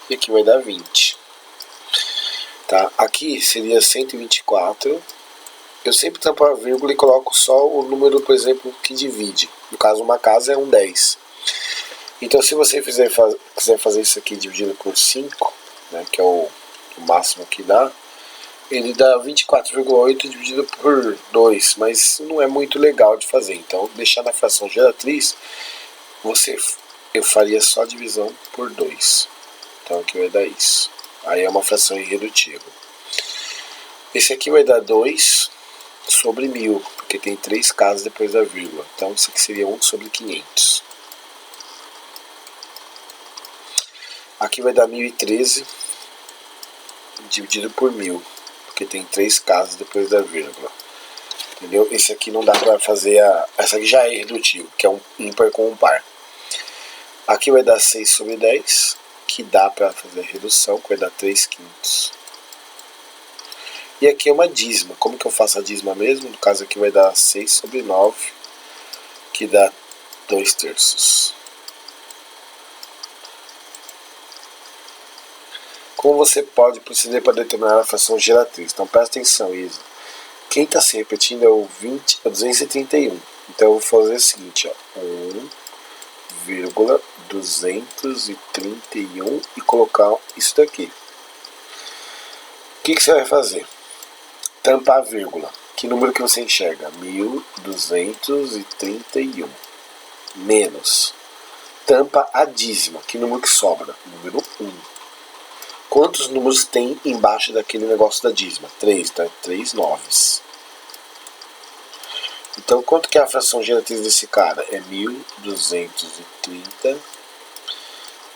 e aqui vai dar 20. Tá? Aqui seria 124. Eu sempre tampo a vírgula e coloco só o número, por exemplo, que divide. No caso, uma casa é um 10. Então, se você quiser fazer isso aqui dividido por 5, né, que é o máximo que dá, ele dá 24,8 dividido por 2, mas não é muito legal de fazer. Então, deixar na fração geratriz, eu faria só divisão por 2. Então, aqui vai dar isso. Aí é uma fração irredutível. Esse aqui vai dar 2 sobre 1000, porque tem 3 casas depois da vírgula. Então, isso aqui seria 1 sobre 500. Aqui vai dar 1013 dividido por 1000, porque tem 3 casas depois da vírgula. Entendeu? Esse aqui não dá para fazer essa aqui já é irredutivo, que é um ímpar com um par. Aqui vai dar 6 sobre 10, que dá para fazer a redução, que vai dar 3/5. E aqui é uma dízima. Como que eu faço a dízima mesmo? No caso aqui vai dar 6 sobre 9, que dá 2/3. Como você pode proceder para determinar a fração geratriz? Então presta atenção, Isa. Quem está se repetindo é o 231. Então eu vou fazer o seguinte, ó, 1,231 e colocar isso daqui. O que você vai fazer? Tampar a vírgula. Que número que você enxerga? 1231. Menos. Tampa a dízima. Que número que sobra? Número 1. Quantos números tem embaixo daquele negócio da dízima? 3, tá? 3 noves. Então, quanto que é a fração geratriz desse cara? É 1230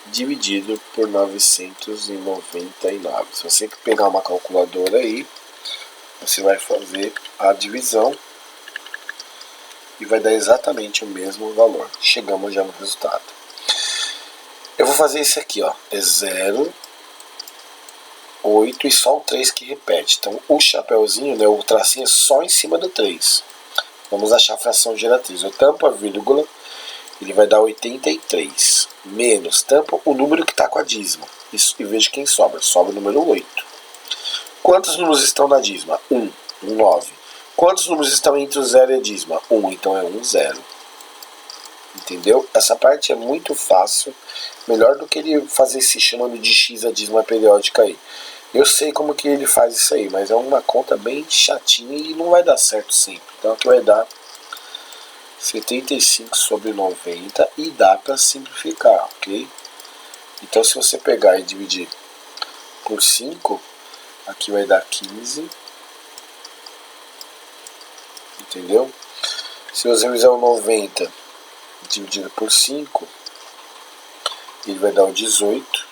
dividido por 999. Se você pegar uma calculadora aí, você vai fazer a divisão e vai dar exatamente o mesmo valor. Chegamos já no resultado. Eu vou fazer esse aqui, ó. É 0, 8 e só o 3 que repete. Então o chapeuzinho, né, o tracinho é só em cima do 3. Vamos achar a fração geratriz. Eu tampo a vírgula, ele vai dar 83. Menos, tampo o número que está com a dízima. Isso, e vejo quem sobra. Sobra o número 8. Quantos números estão na dízima? 1, 9. Quantos números estão entre o 0 e a dízima? 1, então é 1, 0. Entendeu? Essa parte é muito fácil. Melhor do que ele fazer esse chamando de x a dízima periódica aí. Eu sei como que ele faz isso aí, mas é uma conta bem chatinha e não vai dar certo sempre. Então aqui vai dar 75 sobre 90 e dá para simplificar, ok? Então se você pegar e dividir por 5, aqui vai dar 15. Entendeu? Se você fizer o 90 dividido por 5, ele vai dar o 18.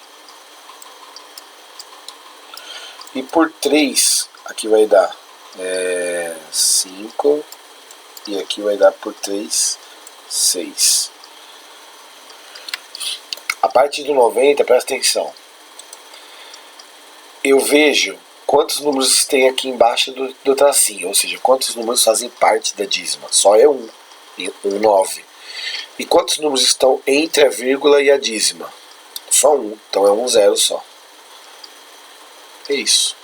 E por 3, aqui vai dar 5. E aqui vai dar por 3, 6. A partir do 90, presta atenção. Eu vejo quantos números tem aqui embaixo do tracinho, ou seja, quantos números fazem parte da dízima. Só é 1, 9. E quantos números estão entre a vírgula e a dízima? Só 1, então é um 0 só. É isso.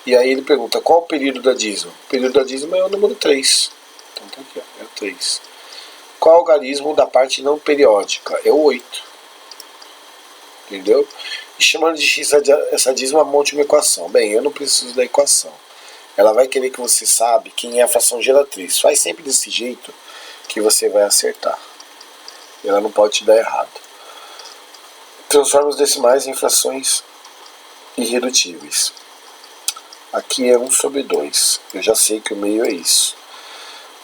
E aí ele pergunta, qual o período da dízima? O período da dízima é o número 3. Então tá aqui, ó, é o 3. Qual o algarismo da parte não periódica? É o 8. Entendeu? E chamando de x essa dízima, monte uma equação. Bem, eu não preciso da equação. Ela vai querer que você saiba quem é a fração geratriz. Faz sempre desse jeito que você vai acertar. Ela não pode te dar errado. Transforma os decimais em frações irredutíveis. Aqui é 1 sobre 2. Eu já sei que o meio é isso.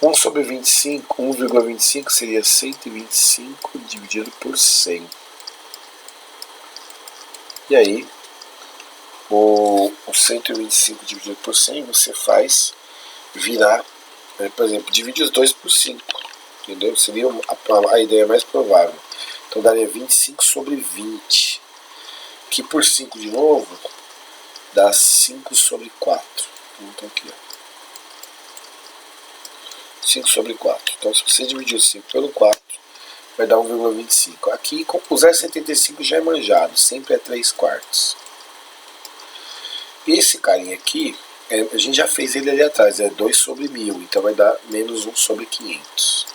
1 sobre 25, 1,25 seria 125 dividido por 100. E aí, o 125 dividido por 100 você faz virar, por exemplo, divide os 2 por 5. Entendeu? Seria a ideia mais provável. Então daria 25 sobre 20. Que por 5 de novo dá 5 sobre 4. Então aqui, ó. 5 sobre 4. Então se você dividir o 5 pelo 4, vai dar 1,25. Aqui com o 0,75 já é manjado, sempre é 3 quartos. Esse carinha aqui, a gente já fez ele ali atrás, é 2 sobre 1000, então vai dar menos 1 sobre 500.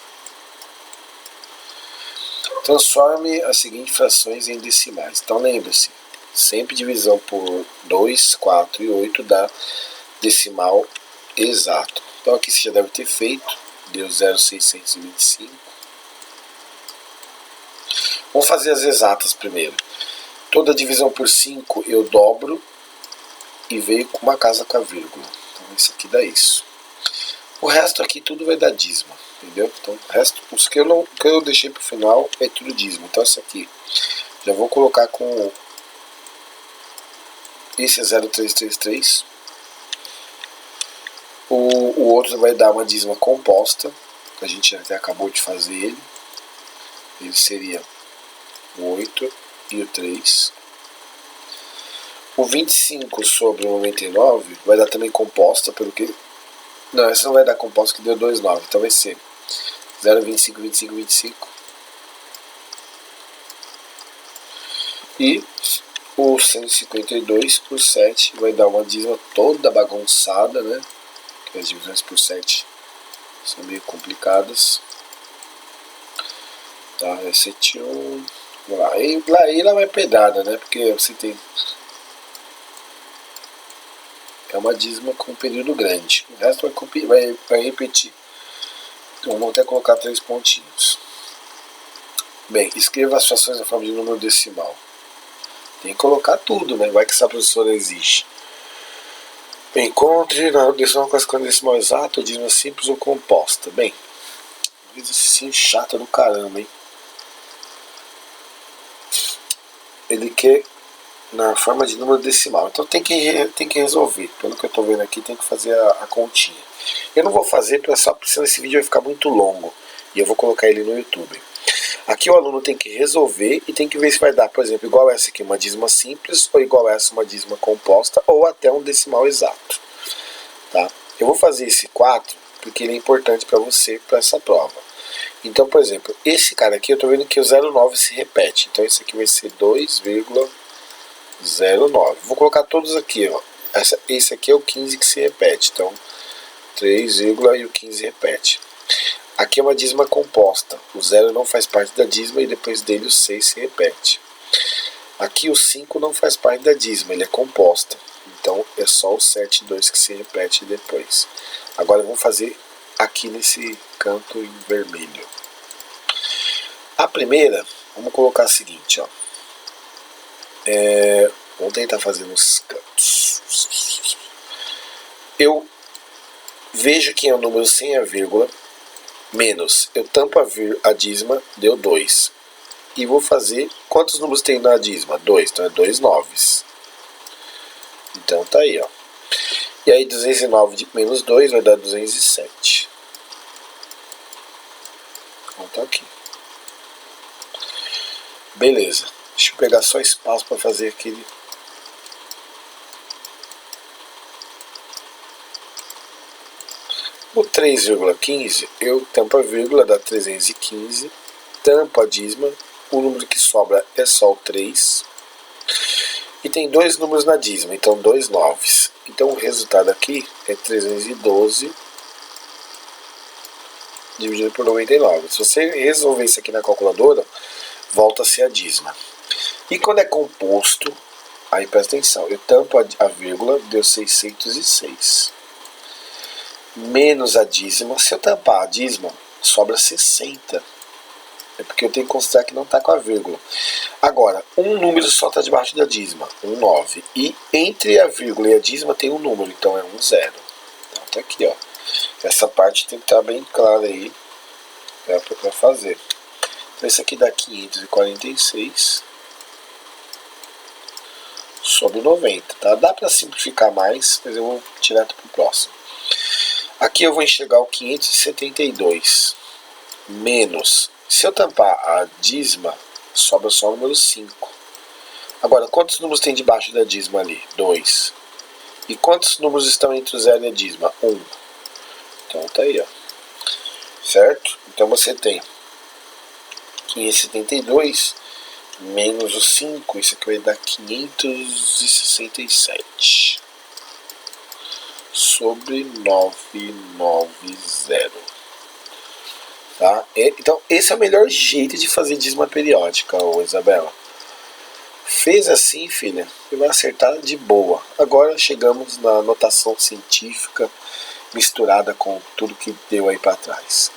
Transforme as seguintes frações em decimais. Então lembre-se, sempre divisão por 2, 4 e 8 dá decimal exato. Então aqui você já deve ter feito, deu 0,625. Vamos fazer as exatas primeiro. Toda divisão por 5 eu dobro e veio com uma casa com a vírgula. Então isso aqui dá isso. O resto aqui tudo vai dar dízima, entendeu? Então o resto, os que eu deixei para o final é tudo dízima. Então isso aqui já vou colocar com esse é 0,333. O outro vai dar uma dízima composta, a gente até acabou de fazer ele. Ele seria o 8 e o 3. O 25 sobre o 99 vai dar também composta, pelo que... Não, essa não vai dar composta, que deu 2,9. Então vai ser 0,25, 25, 25. E o 152 por 7 vai dar uma dízima toda bagunçada, né? As divisões por 7 são meio complicadas. Tá, é 71. Lá ela vai pedrada, né? Porque você tem. É uma dízima com um período grande. O resto vai repetir. Então vamos até colocar 3 pontinhos. Bem, escreva as frações na forma de número decimal. Tem que colocar tudo, né? Vai que essa professora exige. Encontre na decimal classificando decimal exato, dízima simples ou composta. Bem, exercício chato do caramba, hein? Ele quer na forma de número decimal. Então tem que resolver. Pelo que eu estou vendo aqui, tem que fazer a continha. Eu não vou fazer, só porque senão esse vídeo vai ficar muito longo. E eu vou colocar ele no YouTube. Aqui o aluno tem que resolver e tem que ver se vai dar, por exemplo, igual essa aqui, uma dízima simples, ou igual essa, uma dízima composta, ou até um decimal exato. Tá? Eu vou fazer esse 4 porque ele é importante para você, para essa prova. Então, por exemplo, esse cara aqui, eu estou vendo que o 0,9 se repete. Então, esse aqui vai ser 2,09. Vou colocar todos aqui, ó. Esse aqui é o 15 que se repete. Então, 3, e o 15 repete. Aqui é uma dízima composta. O 0 não faz parte da dízima e depois dele o 6 se repete. Aqui o 5 não faz parte da dízima, ele é composta. Então, é só o 7 e 2 que se repete depois. Agora, vamos fazer aqui nesse canto em vermelho. A primeira, vamos colocar a seguinte, ó. Vamos tentar fazer nos cantos. Eu vejo que é o número sem a vírgula, menos, eu tampo a dízima, deu 2. E vou fazer, quantos números tem na dízima? 2, então é 2 noves. Então tá aí, ó. E aí 209 de menos 2 vai dar 207. Então tá aqui. Beleza. Deixa eu pegar só espaço para fazer aquele... O 3,15, eu tampo a vírgula, dá 315. Tampo a dízima. O número que sobra é só o 3. E tem 2 números na dízima, então 2 noves. Então o resultado aqui é 312 dividido por 99. Se você resolver isso aqui na calculadora, volta a ser a dízima. E quando é composto, aí presta atenção, eu tampo a vírgula, deu 606. Menos a dízima, se eu tampar a dízima, sobra 60. É porque eu tenho que considerar que não está com a vírgula. Agora, um número só está debaixo da dízima, 9. E entre a vírgula e a dízima tem um número, então é 0. Então tá aqui, ó. Essa parte tem que estar bem clara aí para fazer. Então isso aqui dá 546 sobre 90, tá? Dá para simplificar mais, mas eu vou direto para o próximo. Aqui eu vou enxergar o 572 menos, se eu tampar a dízima, sobra só o número 5. Agora, quantos números tem debaixo da dízima ali? 2. E quantos números estão entre o 0 e a dízima? 1. Então tá aí, ó. Certo? Então você tem 572 menos o 5, isso aqui vai dar 567 sobre 990. Tá? Então esse é o melhor jeito de fazer dízima periódica, Isabela. Fez assim, filha, e vai acertar de boa. Agora chegamos na notação científica misturada com tudo que deu aí para trás.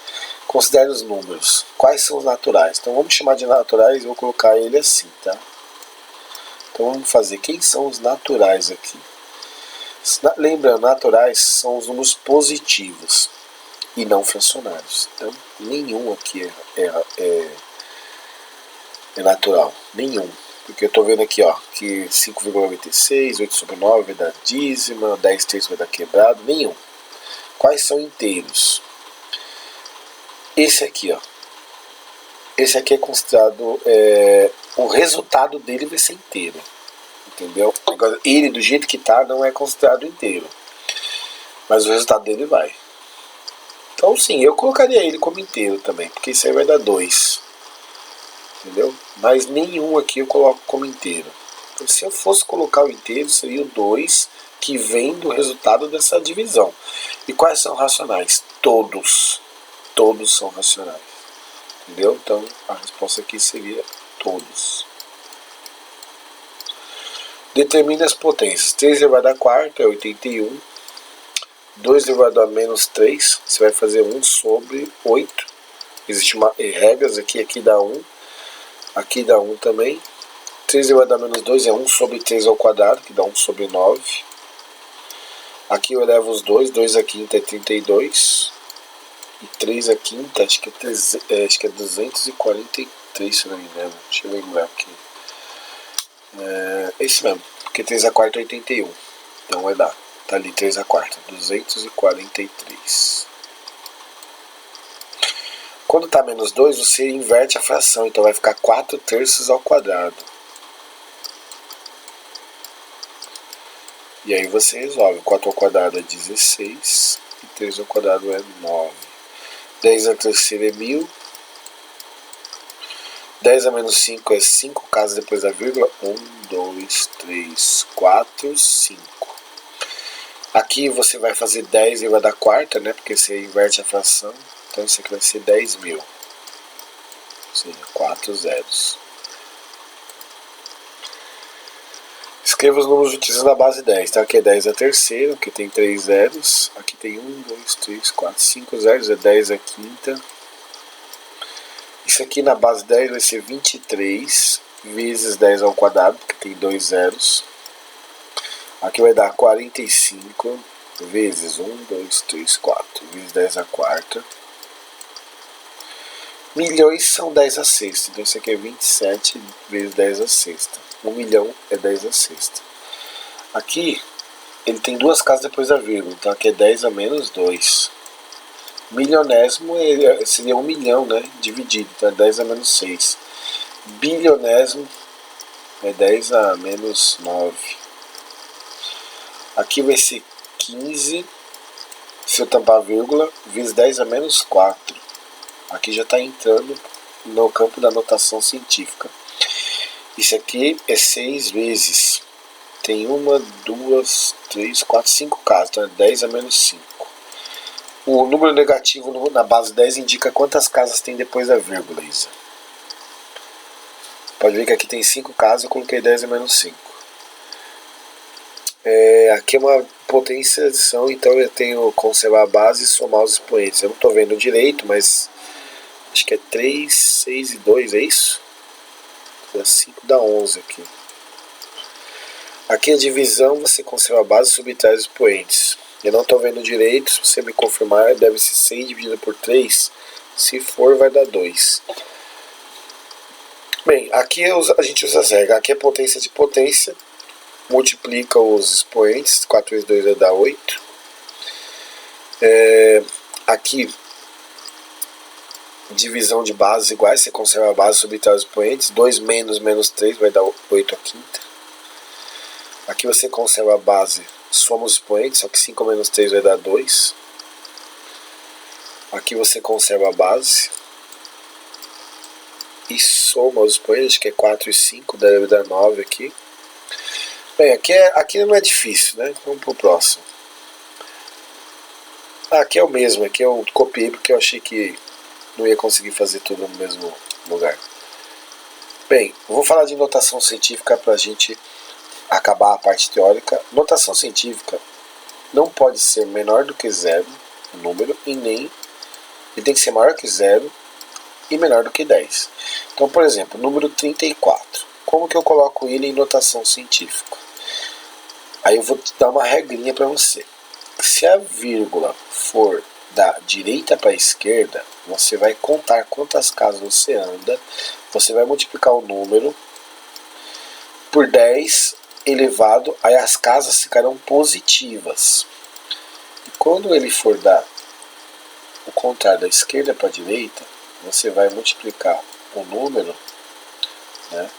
Considere os números. Quais são os naturais? Então vamos chamar de naturais e vou colocar ele assim, tá? Então vamos fazer. Quem são os naturais aqui? Lembrando, naturais são os números positivos e não fracionários. Então nenhum aqui é natural. Nenhum. Porque eu estou vendo aqui, ó, que 5,96, 8 sobre 9 vai dar dízima, 10 terços vai dar quebrado. Nenhum. Quais são inteiros? Esse aqui, ó. Esse aqui é considerado... o resultado dele vai ser inteiro. Entendeu? Agora, ele, do jeito que tá, não é considerado inteiro. Mas o resultado dele vai. Então, sim, eu colocaria ele como inteiro também. Porque isso aí vai dar 2. Entendeu? Mas nenhum aqui eu coloco como inteiro. Então, se eu fosse colocar o inteiro, seria o 2, que vem do resultado dessa divisão. E quais são racionais? Todos. Todos são racionais. Entendeu? Então a resposta aqui seria todos. Determine as potências. 3 elevado a quarto é 81. 2 elevado a menos 3, você vai fazer 1 sobre 8. Existem regras aqui, aqui dá 1. Aqui dá 1 também. 3 elevado a menos 2 é 1 sobre 3 ao quadrado, que dá 1 sobre 9. Aqui eu elevo os 2, 2 à quinta é 32. E 3 à quinta, acho que é 243, se não me engano. Deixa eu lembrar aqui. É esse mesmo, porque 3 à quarta é 81. Então vai dar. Tá ali 3 à quarta, 243. Quando tá menos 2, você inverte a fração, então vai ficar 4 terços ao quadrado. E aí você resolve. 4 ao quadrado é 16 e 3 ao quadrado é 9. 10 a terceira é 1000. 10 a menos 5 é 5, caso depois da vírgula. 1, 2, 3, 4, 5. Aqui você vai fazer 10 e vai dar quarta, né? Porque você inverte a fração. Então isso aqui vai ser 10.000. Ou seja, 4 zeros. Escreva os números utilizando a base 10. Então aqui é 10 a terceira, aqui tem 3 zeros. Aqui tem 1, 2, 3, 4, 5 zeros. É 10 a quinta. Isso aqui na base 10 vai ser 23. vezes 10 ao quadrado, porque tem 2 zeros. Aqui vai dar 45 vezes 1, 2, 3, 4, vezes 10 à quarta. Milhões são 10 à sexta, então isso aqui é 27 vezes 10 à sexta. 1 milhão é 10 à sexta. Aqui, ele tem duas casas depois da vírgula, então aqui é 10 a menos 2. Milionésimo seria 1 milhão, né? Dividido, então é 10 a menos 6. Bilionésimo é 10 a menos 9. Aqui vai ser 15, se eu tampar a vírgula, vezes 10 a menos 4. Aqui já está entrando no campo da notação científica. Isso aqui é 6 vezes. Tem 1, 2, 3, 4, 5 casas. Então é 10 a menos 5. O número negativo na base 10 indica quantas casas tem depois da vírgula, Isa. Pode ver que aqui tem 5 casas, eu coloquei 10 a menos 5. Aqui é uma potenciação, então eu tenho que conservar a base e somar os expoentes. Eu não estou vendo direito, mas acho que é 3, 6 e 2, é isso? Dá 5, dá 11 aqui. Aqui a divisão, você conserva a base e subtrai os expoentes. Eu não estou vendo direito, se você me confirmar, deve ser 6 dividido por 3. Se for, vai dar 2. Bem, aqui a gente usa as regras. Aqui é potência de potência. Multiplica os expoentes. 4 vezes 2 vai dar 8. Aqui, divisão de bases iguais. Você conserva a base e subtrai os expoentes. 2 menos 3 vai dar 8 à quinta. Aqui você conserva a base, soma os expoentes, só que 5 menos 3 vai dar 2. Aqui você conserva a base e soma os expoentes, que é 4 e 5, deve dar 9 aqui. Bem, aqui não é difícil, né? Vamos pro próximo. Aqui é o mesmo, aqui eu copiei porque eu achei que não ia conseguir fazer tudo no mesmo lugar. Bem, eu vou falar de notação científica para a gente acabar a parte teórica. Notação científica não pode ser menor do que 0, o número, e nem ele tem que ser maior que 0 e menor do que 10. Então, por exemplo, número 34. Como que eu coloco ele em notação científica? Aí eu vou te dar uma regrinha para você. Se a vírgula for da direita para a esquerda, você vai contar quantas casas você anda, você vai multiplicar o número por 10 elevado, aí as casas ficarão positivas. E quando ele for dar o contrário da esquerda para a direita, você vai multiplicar o número, né?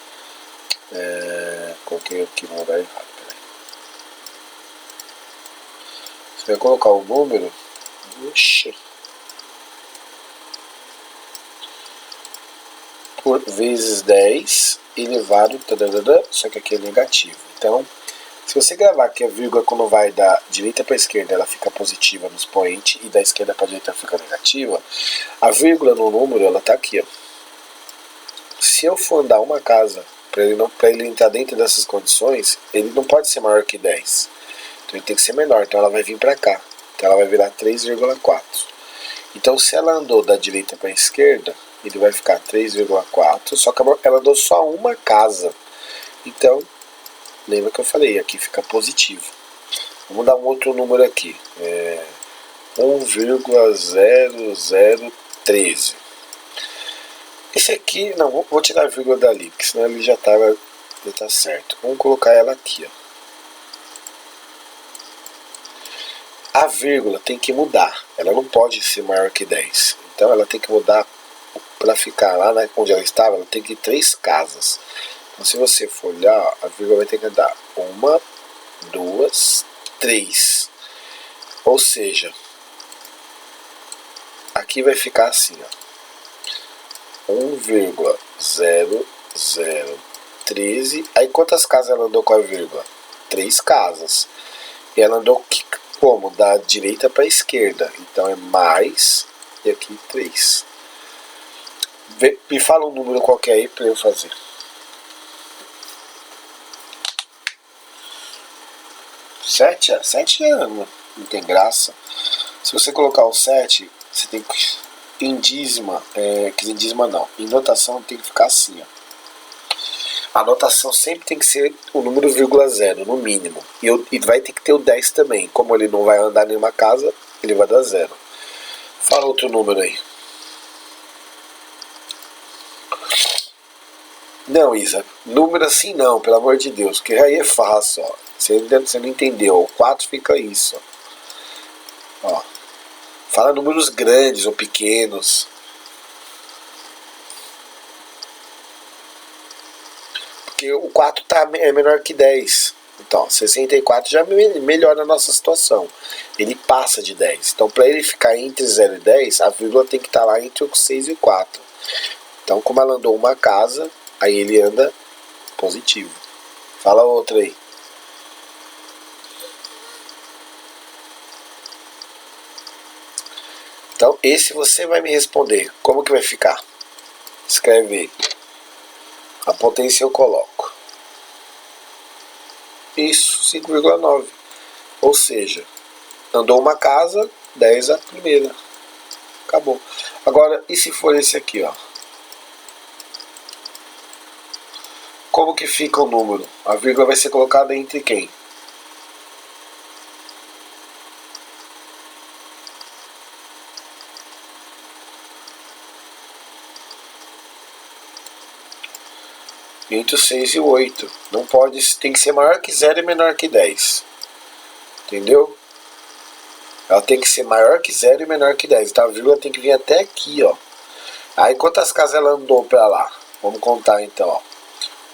Coloquei aqui no lugar errado. Você vai colocar o número, por vezes 10 elevado, só que aqui é negativo. Então, se você gravar que a vírgula, quando vai da direita para a esquerda, ela fica positiva no expoente e da esquerda para a direita fica negativa, a vírgula no número, ela está aqui, ó. Se eu for andar uma casa, para ele entrar dentro dessas condições, ele não pode ser maior que 10. Então ele tem que ser menor, então ela vai vir para cá. Então ela vai virar 3,4. Então se ela andou da direita para a esquerda, ele vai ficar 3,4, só que ela andou só uma casa. Então, lembra que eu falei, aqui fica positivo. Vamos dar um outro número aqui. 1,0013. Esse aqui, não, vou tirar a vírgula dali, porque senão ele já tá certo. Vamos colocar ela aqui, ó. A vírgula tem que mudar, ela não pode ser maior que 10. Então ela tem que mudar para ficar lá, né, onde ela estava, ela tem que ir 3 casas. Então se você for olhar, a vírgula vai ter que dar 1, 2, 3. Ou seja, aqui vai ficar assim, ó. 1,0013. Aí quantas casas ela andou com a vírgula? 3 casas. E ela andou como? Da direita para a esquerda. Então é mais, e aqui 3. Me fala um número qualquer aí para eu fazer. 7? 7 não tem graça. Se você colocar o 7, você tem que... Em dízima não. Em notação tem que ficar assim, ó. a anotação sempre tem que ser o número 0, no mínimo. E vai ter que ter o 10 também. Como ele não vai andar em nenhuma casa, ele vai dar 0. Fala outro número aí. Não, Isa, número assim não, pelo amor de Deus, porque aí é fácil, ó. Você não entendeu, o 4 fica isso, ó. Fala números grandes ou pequenos. Porque o 4 é menor que 10. Então, 64 já melhora a nossa situação. Ele passa de 10. Então, para ele ficar entre 0 e 10, a vírgula tem que estar lá entre o 6 e o 4. Então, como ela andou uma casa, aí ele anda positivo. Fala outra aí. Então, esse você vai me responder. Como que vai ficar? Escreve aí. A potência eu coloco. Isso, 5,9. Ou seja, andou uma casa, 10 a primeira. Acabou. Agora, e se for esse aqui, ó? Como que fica o número? A vírgula vai ser colocada entre quem? Entre o 6 e o 8. Não pode, tem que ser maior que 0 e menor que 10. Entendeu? Ela tem que ser maior que 0 e menor que 10. Então a vírgula tem que vir até aqui, ó. Aí quantas casas ela andou pra lá? Vamos contar então, ó.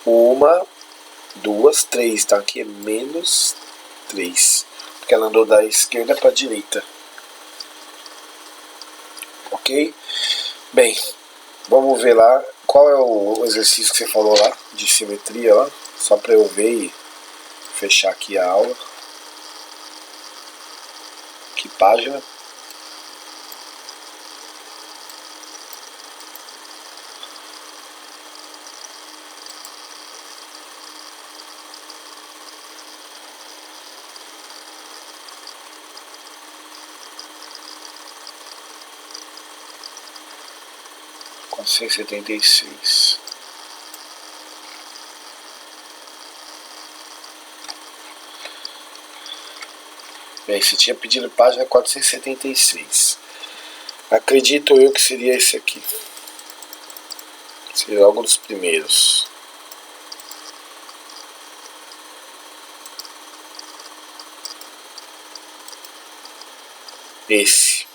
1, 2, 3. Então aqui é menos 3. Porque ela andou da esquerda pra direita. Ok? Bem, vamos ver lá. Qual é o exercício que você falou lá? De simetria lá? Só pra eu ver e fechar aqui a aula. Que página? Com 176. Bem, você tinha pedido página 476. Acredito eu que seria esse aqui. Seria algo dos primeiros. Esse.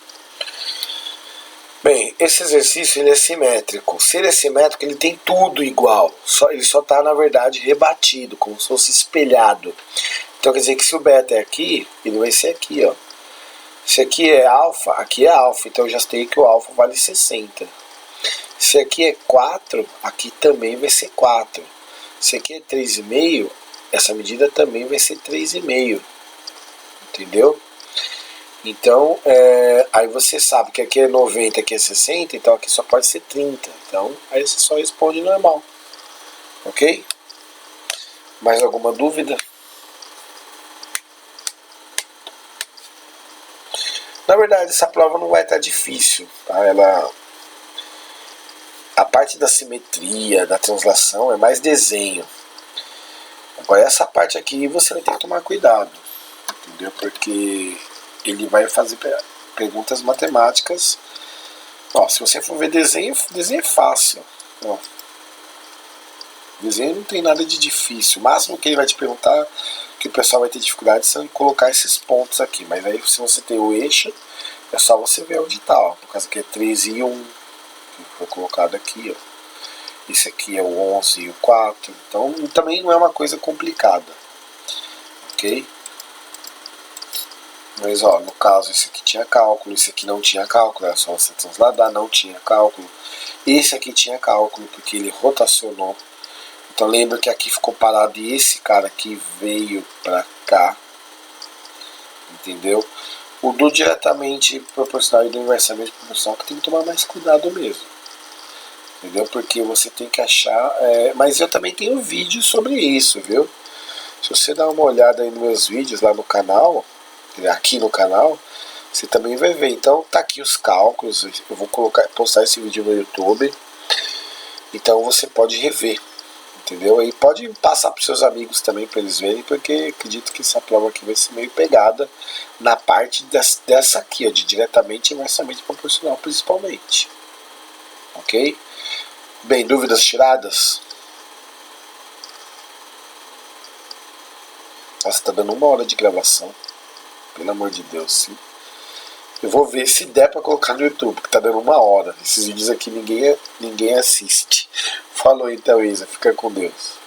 Bem, esse exercício ele é simétrico. Se ele é simétrico, ele tem tudo igual. Ele só está, na verdade, rebatido, como se fosse espelhado. Então quer dizer que se o beta é aqui, ele vai ser aqui, ó. Se aqui é alfa, aqui é alfa. Então eu já sei que o alfa vale 60. Se aqui é 4, aqui também vai ser 4. Se aqui é 3,5, essa medida também vai ser 3,5. Entendeu? Então, aí você sabe que aqui é 90, aqui é 60, então aqui só pode ser 30. Então, aí você só responde normal. Ok? Mais alguma dúvida? Na verdade, essa prova não vai estar difícil. Tá? A parte da simetria, da translação, é mais desenho. Agora, essa parte aqui você vai ter que tomar cuidado. Entendeu? Porque ele vai fazer perguntas matemáticas. Ó, se você for ver desenho é fácil. Ó, desenho não tem nada de difícil. O máximo que ele vai te perguntar, que o pessoal vai ter dificuldade, são em colocar esses pontos aqui. Mas aí se você tem o eixo, é só você ver onde está. Por causa que é 3 e 1, que foi colocado aqui. Ó. Esse aqui é o 11 e o 4. Então também não é uma coisa complicada. Ok? Mas ó, no caso esse aqui tinha cálculo, esse aqui não tinha cálculo, era só você transladar, não tinha cálculo. Esse aqui tinha cálculo, porque ele rotacionou. Então lembra que aqui ficou parado e esse cara aqui veio pra cá. Entendeu? O do diretamente proporcional e do inversamente proporcional que tem que tomar mais cuidado mesmo. Entendeu? Porque você tem que achar... mas eu também tenho vídeo sobre isso, viu? Se você dar uma olhada aí nos meus vídeos lá no canal... aqui no canal, você também vai ver. Então tá aqui os cálculos. Eu vou postar esse vídeo no YouTube. Então você pode rever, Entendeu? E pode passar para seus amigos também para eles verem, porque acredito que essa prova aqui vai ser meio pegada na parte dessa aqui, ó, de diretamente e inversamente proporcional, principalmente. Ok? Bem, dúvidas tiradas? Nossa, tá dando 1 hora de gravação. Pelo amor de Deus, sim. Eu vou ver se der pra colocar no YouTube, porque tá dando 1 hora. Esses vídeos aqui ninguém assiste. Falou então, Isa. Fica com Deus.